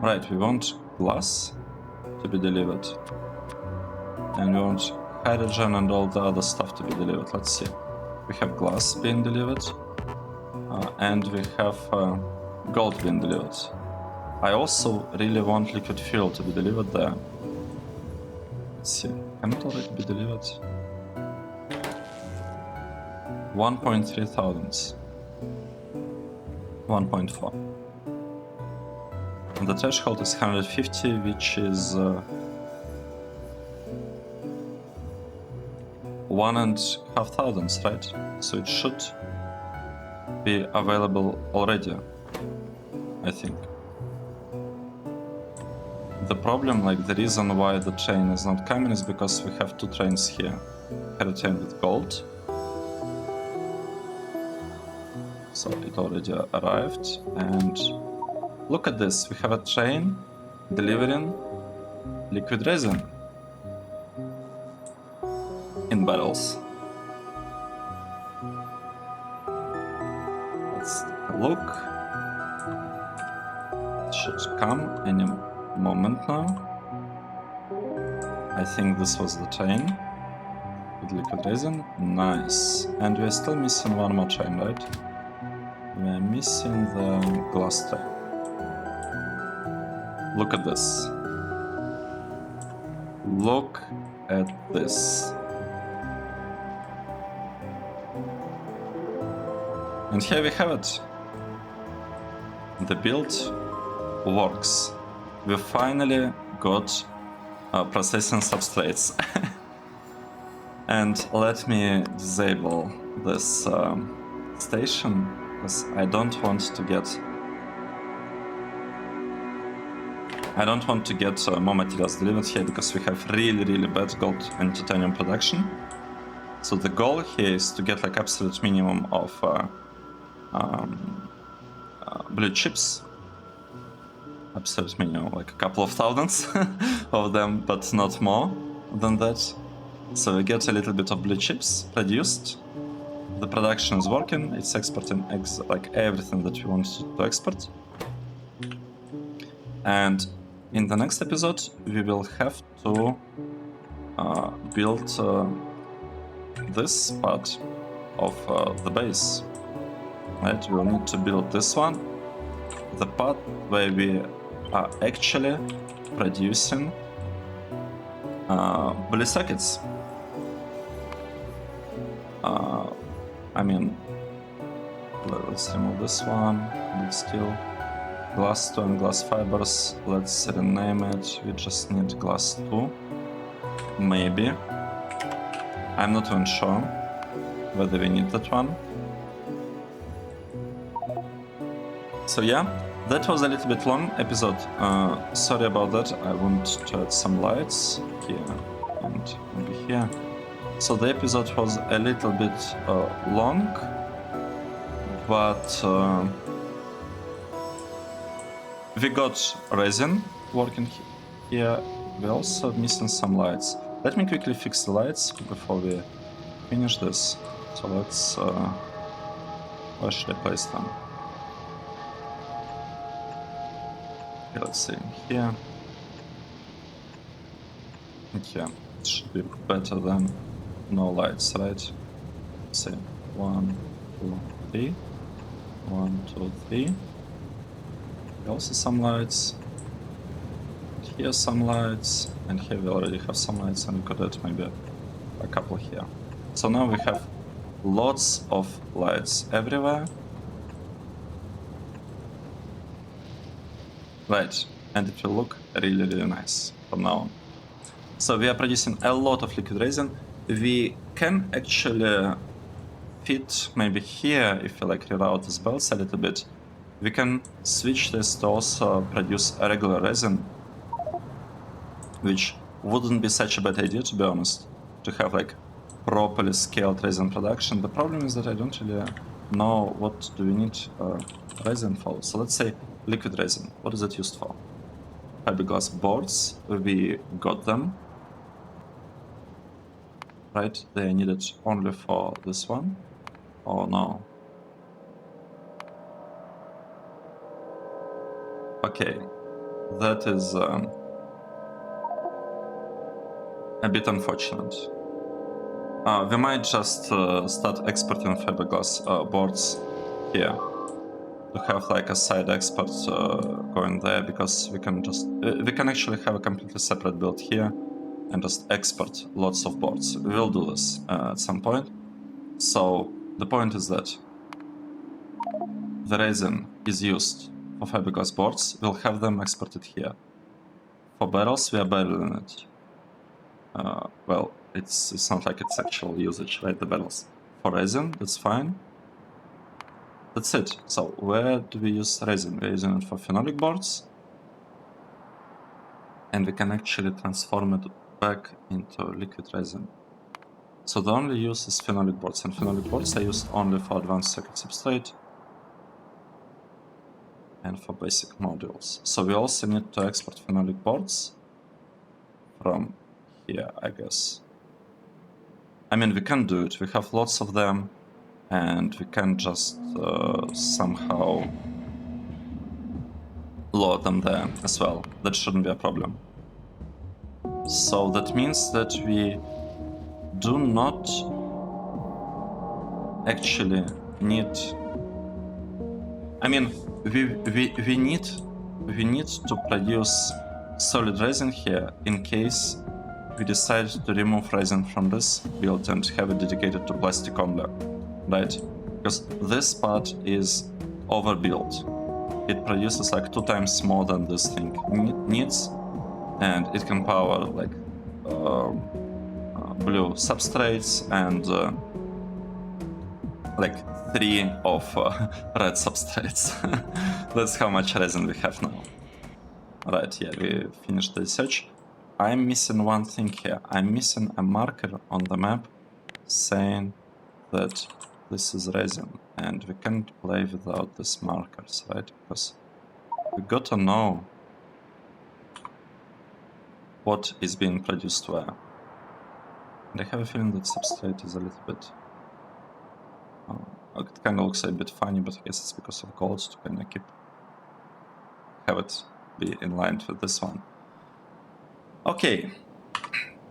Right, we want glass to be delivered. And we want hydrogen and all the other stuff to be delivered. Let's see. We have glass being delivered. And we have gold being delivered. I also really want liquid fuel to be delivered there. Let's see. Can it already be delivered? 1.3 thousands. 1.4. And the threshold is 150, which is 1,500, right? So it should be available already, I think. The problem, like the reason why the train is not coming is because we have 2 trains here. We have a train with gold. So it already arrived, and look at this, we have a train delivering liquid resin in barrels. Let's take a look. It should come any moment now. I think this was the train with liquid resin. Nice. And we're still missing one more train, right? We're missing the glass train. Look at this. Look at this. And here we have it. The build works. We finally got processing substrates. And let me disable this station, because I don't want to get more materials delivered here, because we have really bad gold and titanium production. So the goal here is to get like absolute minimum of blue chips. Absolute minimum, like a couple of thousands of them, but not more than that. So we get a little bit of blue chips produced. The production is working. It's exporting like everything that we want to export. And in the next episode, we will have to build this part of the base. Right? We'll need to build this one, the part where we are actually producing blue sockets. I mean, let's remove this one. And still glass 2 and glass fibers. Let's rename it. We just need glass 2. Maybe. I'm not even sure whether we need that one. So yeah, that was a little bit long episode. Sorry about that. I want to add some lights here and maybe here. So the episode was a little bit long, but we got resin working here. We're also missing some lights. Let me quickly fix the lights before we finish this. So let's... where should I place them? Okay, let's see here. Okay, it should be better than no lights, right? Let's see. 1, 2, 3. 1, 2, 3. Also some lights. Here some lights, and here we already have some lights, and we could add maybe a couple here. So now we have lots of lights everywhere. Right, and it will look really, really nice from now on. So we are producing a lot of liquid resin. We can actually fit maybe here, if we like reroute these belts a little bit, we can switch this to also produce a regular resin, which wouldn't be such a bad idea, to be honest, to have like properly scaled resin production. The problem is that I don't really know what do we need resin for. So let's say liquid resin. What is it used for? Fiberglass boards. We got them. Right? They are needed only for this one. Oh no. Okay. That is a bit unfortunate. We might just start exporting fiberglass boards here to have like a side export going there, because we can just we can actually have a completely separate build here and just export lots of boards. We'll do this at some point. So the point is that the resin is used for fiberglass boards. We'll have them exported here. For barrels, we are barreling it. Well, it's not like it's actual usage, right? The barrels. For resin, that's fine. That's it. So where do we use resin? We're using it for phenolic boards. And we can actually transform it back into liquid resin. So the only use is phenolic boards, and phenolic boards are used only for advanced circuit substrate and for basic modules. So we also need to export phenolic boards from here, I guess. I mean, we can do it. We have lots of them, and we can just somehow load them there as well. That shouldn't be a problem. So that means that we do not actually need... I mean, we need to produce solid resin here in case we decide to remove resin from this build and have it dedicated to plastic only, right? Because this part is overbuilt. It produces like 2 times more than this thing needs, and it can power like blue substrates and like 3 of red substrates. That's how much resin we have now. Right, yeah, we finished the research. I'm missing one thing here. I'm missing a marker on the map saying that this is resin, and we can't play without these markers, right? Because we got to know what is being produced where. And I have a feeling that substrate is a little bit... it kind of looks a bit funny, but I guess it's because of gold to kind of have it be in line with this one. Okay,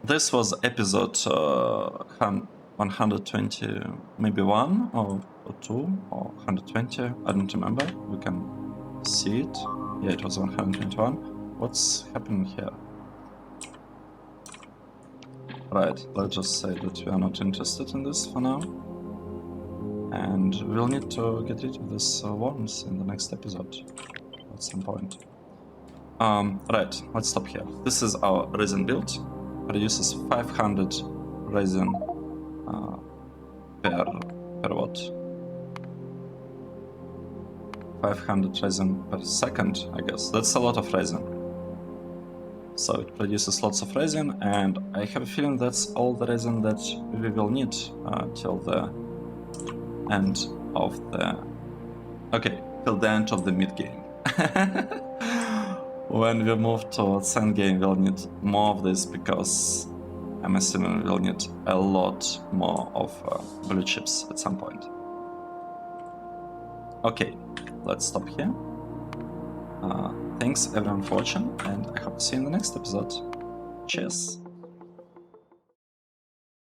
this was episode 120, maybe 1 or 2 or 120, I don't remember. We can see it. Yeah, it was 121. What's happening here? Right, let's just say that we are not interested in this for now. And we'll need to get rid of these worms in the next episode at some point. Right, let's stop here. This is our resin build. Produces 500 resin per watt. 500 resin per second, I guess. That's a lot of resin. So it produces lots of resin, and I have a feeling that's all the resin that we will need till the end of the... Okay, till the end of the mid-game. When we move towards endgame, we'll need more of this, because I'm assuming we'll need a lot more of blue chips at some point. Okay, let's stop here. Thanks everyone for watching, and I hope to see you in the next episode. Cheers!